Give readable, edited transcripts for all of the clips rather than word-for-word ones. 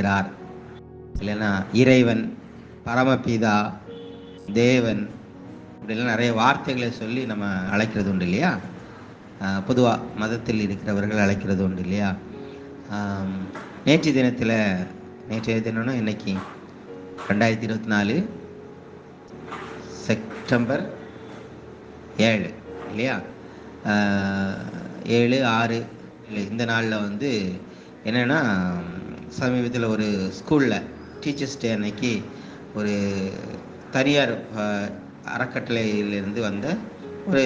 அழைக்கிறார். இல்லைன்னா இறைவன், பரமபிதா, தேவன், இப்படிலாம் நிறைய வார்த்தைகளை சொல்லி நம்ம அழைக்கிறது உண்டு இல்லையா? பொதுவாக மதத்தில் இருக்கிறவர்கள் அழைக்கிறது உண்டு இல்லையா? நேற்றைய தினம்னா இன்னைக்கு 2024 செப்டம்பர் 7 இல்லையா? 7/6 இந்த நாளில் வந்து என்னென்னா, சமீபத்தில் ஒரு ஸ்கூலில் டீச்சர்ஸ் டே அன்னைக்கு ஒரு தனியார் அறக்கட்டளையிலேருந்து வந்த ஒரு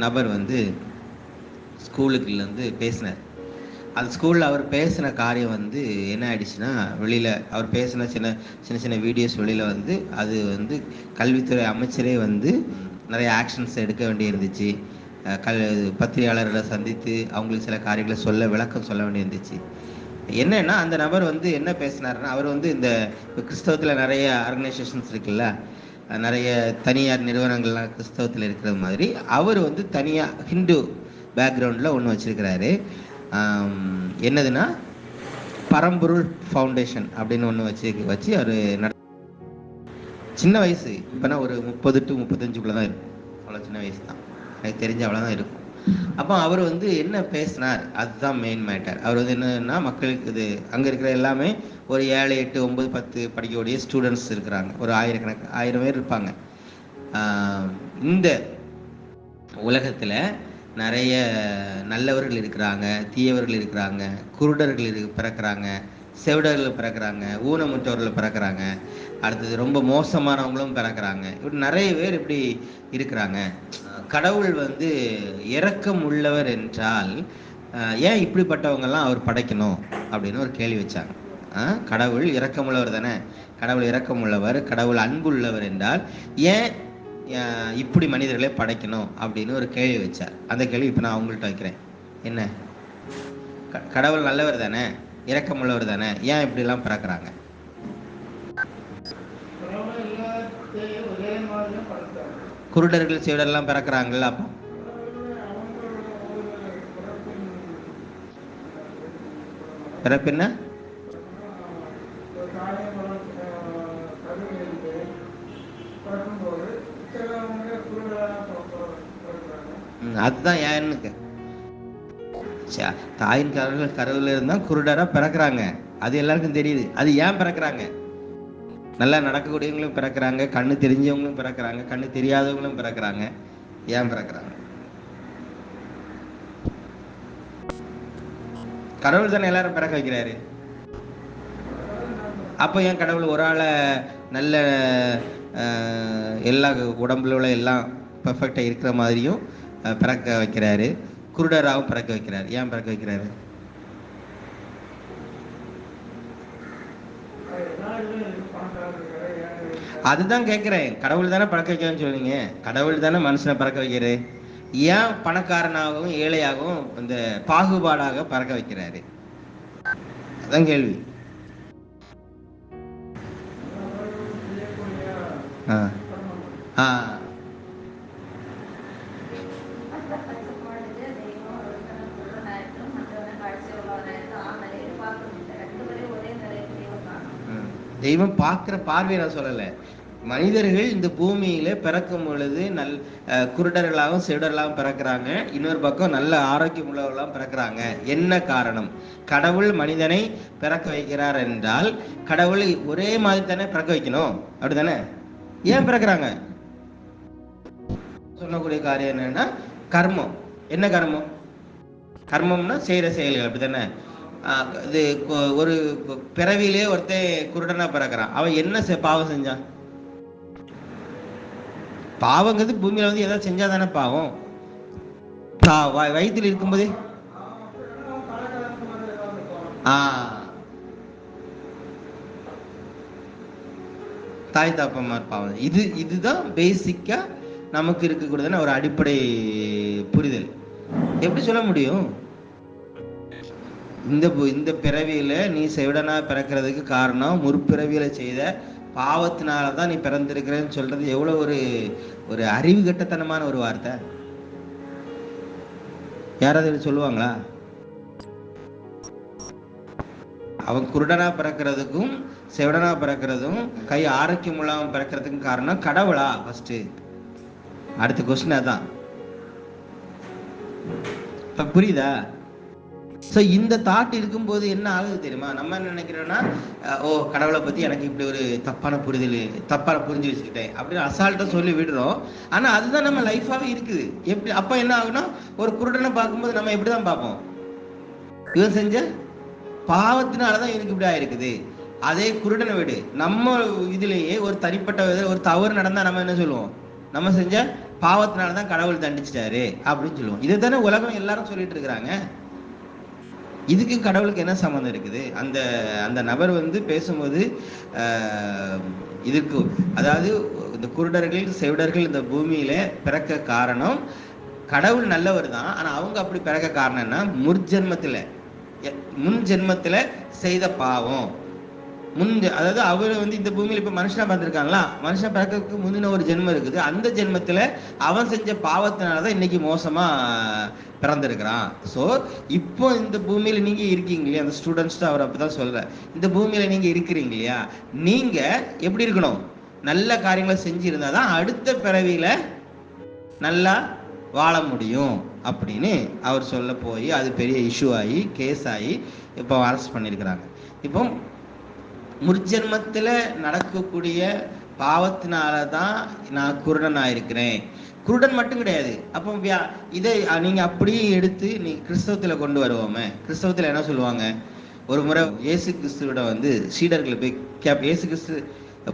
நபர் வந்து ஸ்கூலுக்குலேருந்து பேசினார். அந்த ஸ்கூலில் அவர் பேசின காரியம் வந்து என்ன ஆயிடுச்சுன்னா, வெளியில் அவர் பேசின சின்ன சின்ன வீடியோஸ் வெளியில் வந்து அது வந்து கல்வித்துறை அமைச்சரே வந்து நிறைய ஆக்ஷன்ஸ் எடுக்க வேண்டி இருந்துச்சு. பத்திரிகையாளர்களை சந்தித்து அவங்களுக்கு சில காரியங்களை விளக்கம் சொல்ல வேண்டி இருந்துச்சு. என்னன்னா, அந்த நபர் வந்து என்ன பேசினாருன்னா, அவர் வந்து இந்த கிறிஸ்தவத்தில் நிறைய ஆர்கனைசேஷன்ஸ் இருக்குல்ல, நிறைய தனியார் நிறுவனங்கள்லாம் கிறிஸ்தவத்தில் இருக்கிற மாதிரி அவர் வந்து தனியாக ஹிந்து பேக்ரவுண்டில் ஒன்று வச்சுருக்கிறாரு. என்னதுன்னா, பரம்பொருள் ஃபவுண்டேஷன் அப்படின்னு ஒன்று வச்சு அவர் சின்ன வயசு, இப்போனா ஒரு 30 to 35 தான் இருக்கும். அவ்வளோ சின்ன வயசு தான், எனக்கு தெரிஞ்ச அவ்வளோதான் இருக்கும். அப்போ அவர் வந்து என்ன பேசினார், அதுதான் மெயின் மேட்டர். அவர் வந்து என்னன்னா, மக்களுக்கு இது அங்கே இருக்கிற எல்லாமே ஒரு 7, 8, 9, 10 படிக்கக்கூடிய ஸ்டூடெண்ட்ஸ் இருக்கிறாங்க. ஒரு 1000 பேர் இருப்பாங்க. இந்த உலகத்தில் நிறைய நல்லவர்கள் இருக்கிறாங்க, தீயவர்கள் இருக்கிறாங்க, குருடர்கள் பிறக்கிறாங்க, செவிடர்கள் பிறக்கிறாங்க, ஊனமுற்றவர்கள் பிறக்கிறாங்க, அடுத்தது ரொம்ப மோசமானவங்களும் பிறக்கிறாங்க. இப்படி நிறைய பேர் இப்படி இருக்கிறாங்க. கடவுள் வந்து இரக்கம் உள்ளவர் என்றால் ஏன் இப்படிப்பட்டவங்கெல்லாம் அவர் படைக்கணும் அப்படின்னு ஒரு கேள்வி வச்சாங்க. கடவுள் இரக்கமுள்ளவர் தானே, கடவுள் இரக்கமுள்ளவர், கடவுள் அன்பு உள்ளவர் என்றால் ஏன் இப்படி மனிதர்களே படைக்கணும் அப்படின்னு ஒரு கேள்வி வச்சார். அந்த கேள்வி இப்போ நான் அவங்கள்ட்ட வைக்கிறேன். என்ன, கடவுள் நல்லவர் தானே, இரக்கமுள்ளவர் தானே, ஏன் இப்படிலாம் பிறக்கிறாங்க? குருடர்கள் செவிடர்லாம் பிறக்கிறாங்கல்ல, அப்போ பிறப்பின்ன அதுதான் ஏன்னு, தாயின் கருவில் இருந்தால் குருடரா பிறக்கிறாங்க, அது எல்லாருக்கும் தெரியுது. அது ஏன் பிறக்கிறாங்க? நல்லா நடக்கக்கூடியவங்களும் பிறக்கிறாங்க, கண்ணு தெரிஞ்சவங்களும் பிறக்கிறாங்க, கண்ணு தெரியாதவங்களும் பிறக்கிறாங்க. ஏன் பிறக்கிறாங்க? கடவுள் தானே எல்லாரும் பிறக்க வைக்கிறாரு. அப்போ ஏன் கடவுள் ஒரு ஆளை நல்ல எல்லா உடம்புல உள்ள எல்லாம் பெர்ஃபெக்டாக இருக்கிற மாதிரியும் பிறக்க வைக்கிறாரு, குருடராகவும் பிறக்க வைக்கிறாரு? ஏன் பிறக்க வைக்கிறாரு? அதுதான் கேட்குறேன். கடவுள் தானே பறக்க வைக்கிறேன்னு சொல்லுவீங்க, கடவுள் தானே மனுஷனை பறக்க வைக்கிறாரு. ஏன் பணக்காரனாகவும் ஏழையாகவும் இந்த பாகுபாடாக பறக்க வைக்கிறாரு? அதான் கேள்வி. தெய்வம் பார்க்குற பார்வையை நான் சொல்லலை. மனிதர்கள் இந்த பூமியில பிறக்கும் பொழுது குருடர்களாகவும் செவிடர்களாகவும் பிறக்கிறாங்க, இன்னொரு பக்கம் நல்ல ஆரோக்கியம் உள்ளவர்களாகவும் பிறக்கிறாங்க. என்ன காரணம்? கடவுள் மனிதனை பிறக்க வைக்கிறார் என்றால் கடவுள் ஒரே மாதிரி தானே பிறக்க வைக்கணும், அப்படித்தானே? ஏன் பிறக்கிறாங்க? சொல்லக்கூடிய காரியம் என்னன்னா, கர்மம். என்ன கர்மம்? கர்மம்னா செய்யற செயல்கள், அப்படித்தானே? இது ஒரு பிறவிலே ஒருத்தன் குருடனா பிறக்கிறான், அவன் என்ன பாவம் செஞ்சான்? பாவங்கிறது பூமியில வந்து ஏதாவது செஞ்சா தானே பாவம். வயிற்றில் இருக்கும்போதே தாய் தாப்பமார் பாவம். இதுதான் பேசிக்கா நமக்கு இருக்கக்கூடியதான ஒரு அடிப்படை புரிதல். எப்படி சொல்ல முடியும்? இந்த பிறவியில நீ செவிடனா பிறக்கிறதுக்கு காரணம் முற்பிறவியில செய்த பாவத்தினாலதான் நீ பிறந்திருக்கிறன்னு சொல்றது எவ்வளவு ஒரு அறிவு கட்டத்தனமான ஒரு வார்த்தை. யாராவது சொல்லுவாங்களா? அவன் குருடனா பிறக்கிறதுக்கும் செவடனா பிறக்கிறதும் கை ஆரோக்கியம் இல்லாமல் பிறக்கிறதுக்கும் காரணம் கடவுளா? ஃபர்ஸ்ட் அடுத்த கொஸ்டின் அதான். புரியுதா? ஸோ இந்த தாட் இருக்கும்போது என்ன ஆகுது தெரியுமா? நம்ம என்ன நினைக்கிறோம்னா, ஓ கடவுளை பற்றி எனக்கு இப்படி ஒரு தப்பான புரிஞ்சு வச்சுக்கிட்டேன் அப்படின்னு அசால்ட்டாக சொல்லி விடுறோம். ஆனால் அதுதான் நம்ம லைஃபாகவே இருக்குது. எப்படி அப்போ என்ன ஆகுனா, ஒரு குருடனை பார்க்கும்போது நம்ம எப்படி தான் பார்ப்போம்? இவன் செஞ்ச பாவத்தினாலதான் இவனுக்கு இப்படி ஆயிருக்குது. அதே குருடனை விடு, நம்ம இதுலேயே ஒரு தனிப்பட்ட ஒரு தவறு நடந்தா நம்ம என்ன சொல்லுவோம்? நம்ம செஞ்ச பாவத்தினாலதான் கடவுள் தண்டிச்சிட்டாரு அப்படின்னு சொல்லுவோம். இதை தானே உலகம் எல்லாரும் சொல்லிட்டு இருக்கிறாங்க. இதுக்கு கடவுளுக்கு என்ன சம்மந்தம் இருக்குது? அந்த அந்த நபர் பேசும்போது இதுக்கு, அதாவது இந்த குருடர்கள் செவிடர்கள் இந்த பூமியில பிறக்க காரணம் கடவுள் நல்லவர் தான். ஆனா அவங்க அப்படி பிறக்க காரணம்னா முன் ஜென்மத்துல செய்த பாவம். அதாவது அவர் இந்த பூமியில இப்ப மனுஷனா பார்த்திருக்காங்களா, மனுஷன் பிறக்கிறதுக்கு முந்தின ஒரு ஜென்மம் இருக்குது. அந்த ஜென்மத்துல அவன் செஞ்ச பாவத்தினாலதான் இன்னைக்கு மோசமா பிறந்திருக்கிறான். ஸோ இப்போ இந்த பூமியில நீங்க இருக்கீங்க இல்லையா, அந்த ஸ்டூடெண்ட்ஸ் அவர் அப்பதான் சொல்ற, இந்த பூமியில நீங்க இருக்கிறீங்க இல்லையா, நீங்க எப்படி இருக்கணும்? நல்ல காரியங்களை செஞ்சு இருந்தாதான் அடுத்த பிறவியில நல்லா வாழ முடியும் அப்படின்னு அவர் சொல்ல போய் அது பெரிய இஷ்யூ ஆகி கேஸ் ஆகி இப்போ அரெஸ்ட் பண்ணியிருக்கிறாங்க. இப்போ முற்ஜென்மத்தில் நடக்கக்கூடிய பாவத்தினாலதான் நான் குருடன் ஆயிருக்கிறேன். குருடன் மட்டும் கிடையாது. அப்போ இதை நீங்க அப்படியே எடுத்து நீங்க கிறிஸ்தவத்துல கொண்டு வருவோமே. கிறிஸ்தவத்துல என்ன சொல்லுவாங்க? ஒரு முறை இயேசு கிறிஸ்துவோட சீடர்களை போய் இயேசு கிறிஸ்து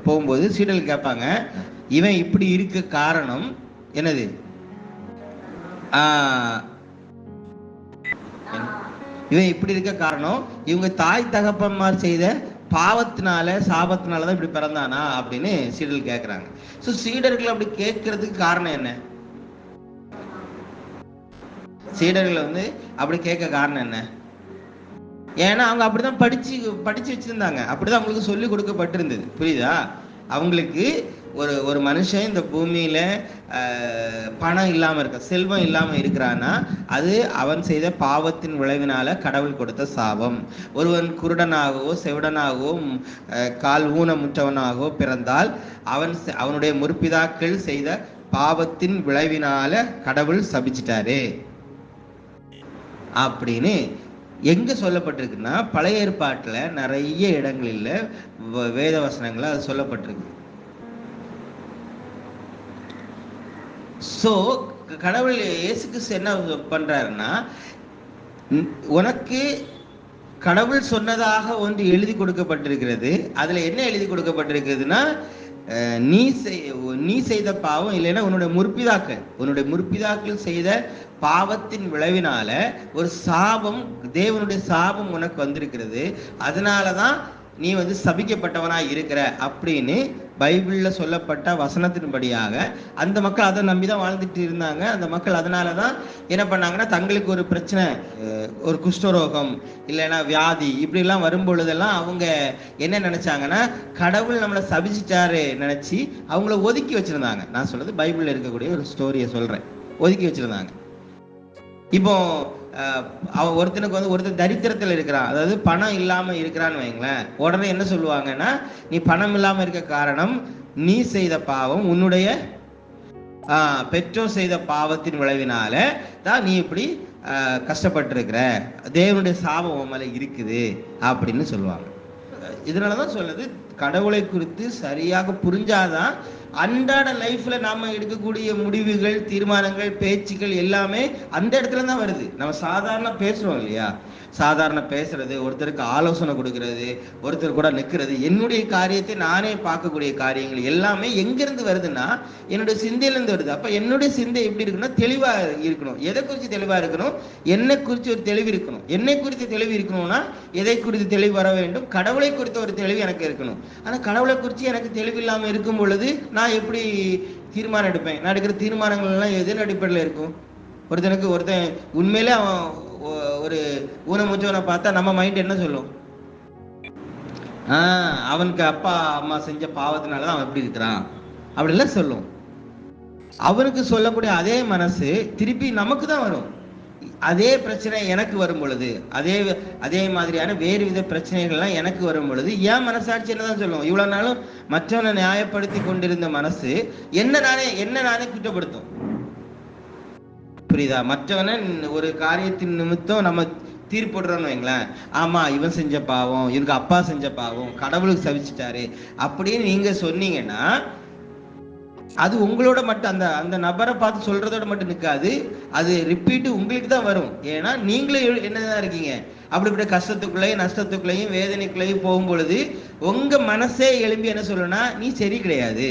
போகும்போது சீடர்கள் கேட்பாங்க, இவன் இப்படி இருக்க காரணம் என்னது? இவன் இப்படி இருக்க காரணம் இவங்க தாய் தகப்பன்மார் செய்த பாவத்தினால சாபத்தினாலதான் இப்படி பிறந்தானா அப்படின்னு சீடர்கள் கேட்கிறாங்க. சோ சீடர்கள் அப்படி கேட்கறதுக்கு காரணம் என்ன? சீடர்கள் அப்படி கேட்க காரணம் என்ன? ஏன்னா அவங்க அப்படிதான் படிச்சு வச்சிருந்தாங்க. அப்படிதான் அவங்களுக்கு சொல்லி கொடுக்கப்பட்டிருந்தது. புரியுதா? அவங்களுக்கு ஒரு மனுஷன் இந்த பூமியில பணம் இல்லாம இருக்க, செல்வம் இல்லாம இருக்கிறான்னா அது அவன் செய்த பாவத்தின் விளைவினால கடவுள் கொடுத்த சாபம். ஒருவன் குருடனாகவோ செவிடனாகவோ கால் ஊனமுற்றவனாகவோ பிறந்தால் அவனுடைய முற்பிதாக்கள் செய்த பாவத்தின் விளைவினால கடவுள் சபிச்சிட்டாரு அப்படின்னு எங்க சொல்லப்பட்டிருக்குன்னா, பழைய ஏற்பாட்டுல நிறைய இடங்களில் வேத வசனங்கள் அது சொல்லப்பட்டிருக்கு. சோ கடவுள் இயேசு கிறிஸ்து என்ன பண்றாருன்னா, உனக்கு கடவுள் சொன்னதாக ஒன்று எழுதி கொடுக்கப்பட்டிருக்கிறது. அதுல என்ன எழுதி கொடுக்கப்பட்டிருக்குதுன்னா, நீ செய்த பாவம் இல்லைன்னா உன்னுடைய முற்பிதாக்கள் செய்த பாவத்தின் விளைவினால ஒரு சாபம், தேவனுடைய சாபம் உனக்கு வந்திருக்கிறது. அதனாலதான் நீ சபிக்கப்பட்டவனா இருக்கிற அப்படின்னு பைபிள்ல சொல்லப்பட்ட வசனத்தின்படியாக அந்த மக்கள் அதை நம்பிதான் வாழ்ந்துட்டு இருந்தாங்க. அந்த மக்கள் அதனாலதான் என்ன பண்ணாங்கன்னா, தங்களுக்கு ஒரு பிரச்சனை, ஒரு குஷ்டரோகம் இல்லைன்னா வியாதி இப்படி எல்லாம் வரும் பொழுதெல்லாம் அவங்க என்ன நினைச்சாங்கன்னா, கடவுள் நம்மளை சபிச்சிட்டாரு நினைச்சு அவங்கள ஒதுக்கி வச்சிருந்தாங்க. நான் சொல்றது பைபிள்ல இருக்கக்கூடிய ஒரு ஸ்டோரியை சொல்றேன். ஒதுக்கி வச்சிருந்தாங்க. இப்போ ஒருத்தனுக்கு ஒருத்தர் தரித்திரத்தில் இருக்கிறான், அதாவது பணம் இல்லாம இருக்கிறான்னு வைங்களேன். உடனே என்ன சொல்லுவாங்கன்னா, நீ பணம் இல்லாம இருக்க காரணம் நீ செய்த பாவம், உன்னுடைய பெற்றோர் செய்த பாவத்தின் விளைவினால தான் நீ இப்படி கஷ்டப்பட்டு இருக்கிற, தேவனுடைய சாபம் உன் மேல இருக்குது அப்படின்னு சொல்லுவாங்க. இதனாலதான் சொல்லுது, கடவுளை குறித்து சரியாக புரிஞ்சாதான் அன்றாட லைஃப்ல நாம எடுக்கக்கூடிய முடிவுகள், தீர்மானங்கள், பேச்சுக்கள் எல்லாமே அந்த இடத்துல தான் வருது. நம்ம சாதாரண பேசுறோம் இல்லையா, சாதாரண பேசுறது, ஒருத்தருக்கு ஆலோசனை கொடுக்கறது, ஒருத்தர் கூட நிற்கிறது, என்னுடைய காரியத்தை நானே பார்க்கக்கூடிய காரியங்கள் எல்லாமே எங்கிருந்து வருதுன்னா என்னுடைய சிந்தையிலிருந்து வருது. அப்ப என்னுடைய சிந்தை எப்படி இருக்குன்னா, தெளிவா இருக்கணும். எதை குறித்து தெளிவா இருக்கணும்? என்னை குறித்து ஒரு தெளிவு இருக்கணும். என்னை குறித்து தெளிவு இருக்கணும்னா எதை குறித்து தெளிவு வர வேண்டும்? கடவுளை குறித்த ஒரு தெளிவு எனக்கு இருக்கணும். ஆனா கடவுளை குறித்து எனக்கு தெளிவு இல்லாம இருக்கும் பொழுது நான் எப்படி தீர்மானம் எடுப்பேன்? நான் எடுக்கிற தீர்மானங்கள் எல்லாம் எதன் அடிப்படையில் இருக்கும்? ஒருத்தன் உண்மையிலே அவன் ஒரு ஊனமுற்றவனை பார்த்தா நம்ம மைண்ட் என்ன சொல்லும்? அவனுக்கு அப்பா அம்மா செஞ்ச பாவத்தினாலதான் அவன் எப்படி இருக்கிறான் அப்படிலாம் சொல்லும். அவனுக்கு சொல்லக்கூடிய அதே மனசு திருப்பி நமக்கு தான் வரும். அதே பிரச்சனை எனக்கு வரும் பொழுது, அதே மாதிரியான வேறு வித பிரச்சனைகள்லாம் எனக்கு வரும் பொழுது ஏன் மனசாட்சி என்னதான் சொல்லும்? இவ்வளவு நாளும் மற்றவனை நியாயப்படுத்தி கொண்டிருந்த மனசு என்ன நானே குற்றப்படுத்தும். புரியுதா? மற்றவனை ஒரு காரியத்தின் நிமித்தம் நம்ம தீர்ப்புடுறோம்னு வைங்களேன், ஆமா இவன் செஞ்ச பாவம், இவனுக்கு அப்பா செஞ்ச பாவம், கடவுளுக்கு சபிச்சுட்டாரு அப்படின்னு நீங்க சொன்னீங்கன்னா அது உங்களோட மட்டும் அந்த அந்த நபரை பார்த்து சொல்றதோட மட்டும் நிற்காது, அது ரிப்பீட் உங்களுக்கு தான் வரும். ஏன்னா நீங்களும் என்னதான் இருக்கீங்க, அப்படிப்பட்ட கஷ்டத்துக்குள்ளேயும் நஷ்டத்துக்குள்ளேயும் வேதனைக்குள்ளேயும் போகும் பொழுது உங்க மனசே எழும்பி என்ன சொல்லணும்னா, நீ சரி கிடையாது,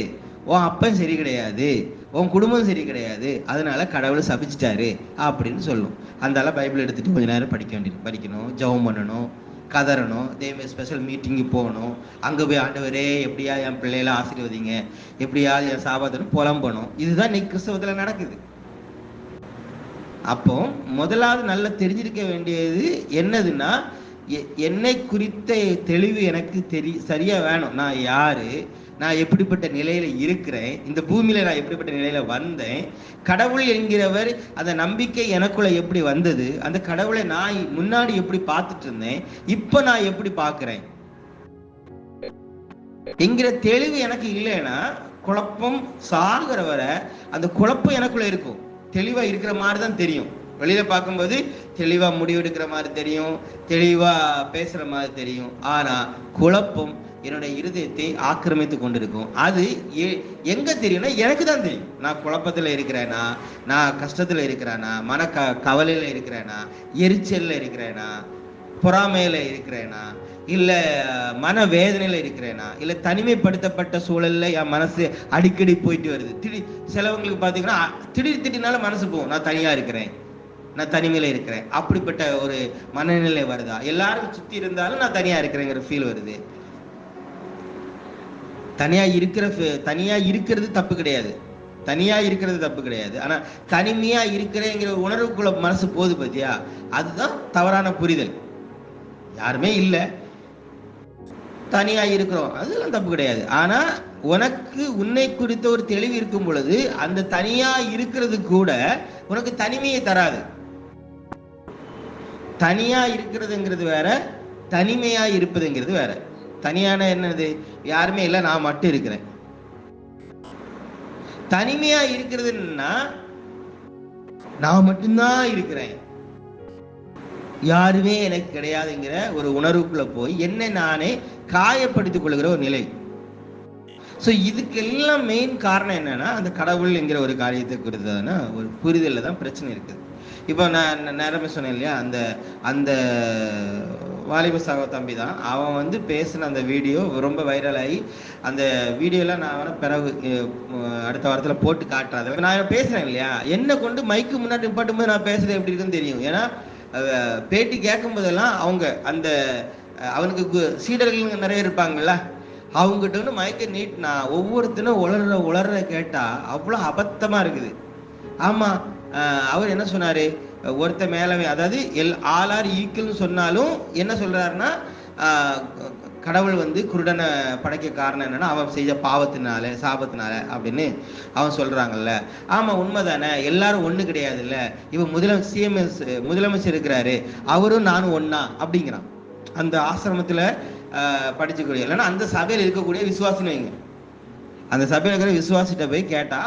உன் அப்பன் சரி கிடையாது, உன் குடும்பம் சரி கிடையாது, அதனால கடவுளை சபிச்சிட்டாரு அப்படின்னு சொல்லும். அதனால பைபிள் எடுத்துட்டு கொஞ்ச நேரம் படிக்கணும், ஜெபம் பண்ணணும், கதறணும், இதேமாதிரி ஸ்பெஷல் மீட்டிங்கு போகணும், அங்கே போய் ஆண்டவரே எப்படியா என் பிள்ளைகளை ஆசீர்வதிங்க, எப்படியாவது என் சாபத்தின்னு புலம்பணும். இதுதான் இன்னைக்கு கிறிஸ்தவத்தில் நடக்குது. அப்போ முதலாவது நல்லா தெரிஞ்சிருக்க வேண்டியது என்னதுன்னா, என்னை குறித்த தெளிவு எனக்கு சரியா வேணும். நான் யாரு, நான் எப்படிப்பட்ட நிலையில இருக்கிறேன், இந்த பூமியில நான் எப்படிப்பட்ட நிலையில வந்தேன், கடவுள் என்கிறவர் அந்த நம்பிக்கை எனக்குள்ள எப்படி வந்தது, அந்த கடவுளை நான் முன்னாடி எப்படி பார்த்துட்டு இருந்தேன், இப்ப நான் எப்படி பார்க்கிறேன் என்கிற தெளிவு எனக்கு இல்லைன்னா குழப்பம் சாகுற வரை அந்த குழப்பம் எனக்குள்ள இருக்கும். தெளிவா இருக்கிற மாதிரி தான் தெரியும், வெளியில பார்க்கும்போது தெளிவா முடிவெடுக்கிற மாதிரி தெரியும், தெளிவா பேசுற மாதிரி தெரியும். ஆனா குழப்பம் என்னுடைய இருதயத்தை ஆக்கிரமித்து கொண்டிருக்கும். அது எங்க தெரியும்னா எனக்கு தான் தெரியும். நான் குழப்பத்துல இருக்கிறேனா, நான் கஷ்டத்துல இருக்கிறேனா, கவலையில இருக்கிறேனா, எரிச்சல்ல இருக்கிறேனா, பொறாமையில இருக்கிறேனா, இல்ல மன வேதனையில இருக்கிறேனா, இல்ல தனிமைப்படுத்தப்பட்ட சூழல்ல என் மனசு அடிக்கடி போயிட்டு வருது. சிலவங்களுக்கு பாத்தீங்கன்னா திடீர்னால மனசு போகும், நான் தனியா இருக்கிறேன், நான் தனிமையில இருக்கிறேன், அப்படிப்பட்ட ஒரு மனநிலை வருதா? எல்லாரும் சுத்தி இருந்தாலும் நான் தனியா இருக்கிறேங்கிற ஃபீல் வருது. தனியா இருக்கிறது தப்பு கிடையாது, தனியா இருக்கிறது தப்பு கிடையாது. ஆனா தனிமையா இருக்கிறேங்கிற உணர்வுக்குள்ள மனசு போகுது பத்தியா, அதுதான் தவறான புரிதல். யாருமே இல்லை, தனியா இருக்கிறோம், அதெல்லாம் தப்பு கிடையாது. ஆனா உனக்கு உன்னை குறித்த ஒரு தெளிவு இருக்கும் பொழுது அந்த தனியா இருக்கிறது கூட உனக்கு தனிமையை தராது. தனியா இருக்கிறதுங்கிறது வேற, தனிமையா இருப்பதுங்கிறது வேற. தனியான என்னது, யாருமே இல்லை, நான் மட்டும் இருக்கிறேன். தனிமையா இருக்கிறதுன்னா நான் மட்டும்தான் இருக்கிறேன், யாருமே எனக்கு கிடையாதுங்கிற ஒரு உணர்வுக்குள்ள போய் என்னை நானே காயப்படுத்திக் கொள்கிற ஒரு நிலை. ஸோ இதுக்கெல்லாம் மெயின் காரணம் என்னன்னா, அந்த கடவுள் என்கிற ஒரு காரியத்தை குறித்ததான ஒரு புரிதல்ல தான் பிரச்சனை இருக்குது. இப்போ நான் நேரமே சொன்னேன் இல்லையா, அந்த அந்த வாலிப சகோ தம்பி தான், அவன் பேசின அந்த வீடியோ ரொம்ப வைரல் ஆகி, அந்த வீடியோலாம் நான் பிறகு அடுத்த வாரத்தில் போட்டு காட்டுறேன். நான் பேசுறேன் இல்லையா, என்னை கொண்டு மைக்கு முன்னாடி நிப்பாட்டும் போது நான் பேசுறது எப்படி இருக்குன்னு தெரியும். ஏன்னா பேட்டி கேட்கும் போதெல்லாம் அவங்க அந்த அவனுக்கு சீடர்கள் நிறைய இருப்பாங்கல்ல, அவங்ககிட்ட மயக்க நீட் நான் ஒவ்வொருத்தனும் உளர்ற கேட்டா அவ்வளோ அபத்தமா இருக்குது. ஆமா, அவர் என்ன சொன்னாரு, ஒருத்த மேலவே, அதாவது ஆளார் ஈக்குன்னு சொன்னாலும் என்ன சொல்றாருன்னா, கடவுள் குருடனை படைக்க காரணம் என்னன்னா அவன் செய்த பாவத்தினால சாபத்தினால அப்படின்னு அவன் சொல்றாங்கல்ல. ஆமா உண்மைதானே, எல்லாரும் ஒண்ணு கிடையாதுல்ல, இவன் முதலமைச்சர் இருக்கிறாரு, அவரும் நானும் ஒன்னா அப்படிங்கிறான். அந்த ஆசிரமத்துல படிச்சுக்கூடிய இல்லைன்னா அந்த சபையில் இருக்கக்கூடிய விசுவாசின்னு வைங்க, அந்த சபையில் இருக்கிற விசுவாசிட்ட போய் கேட்டா,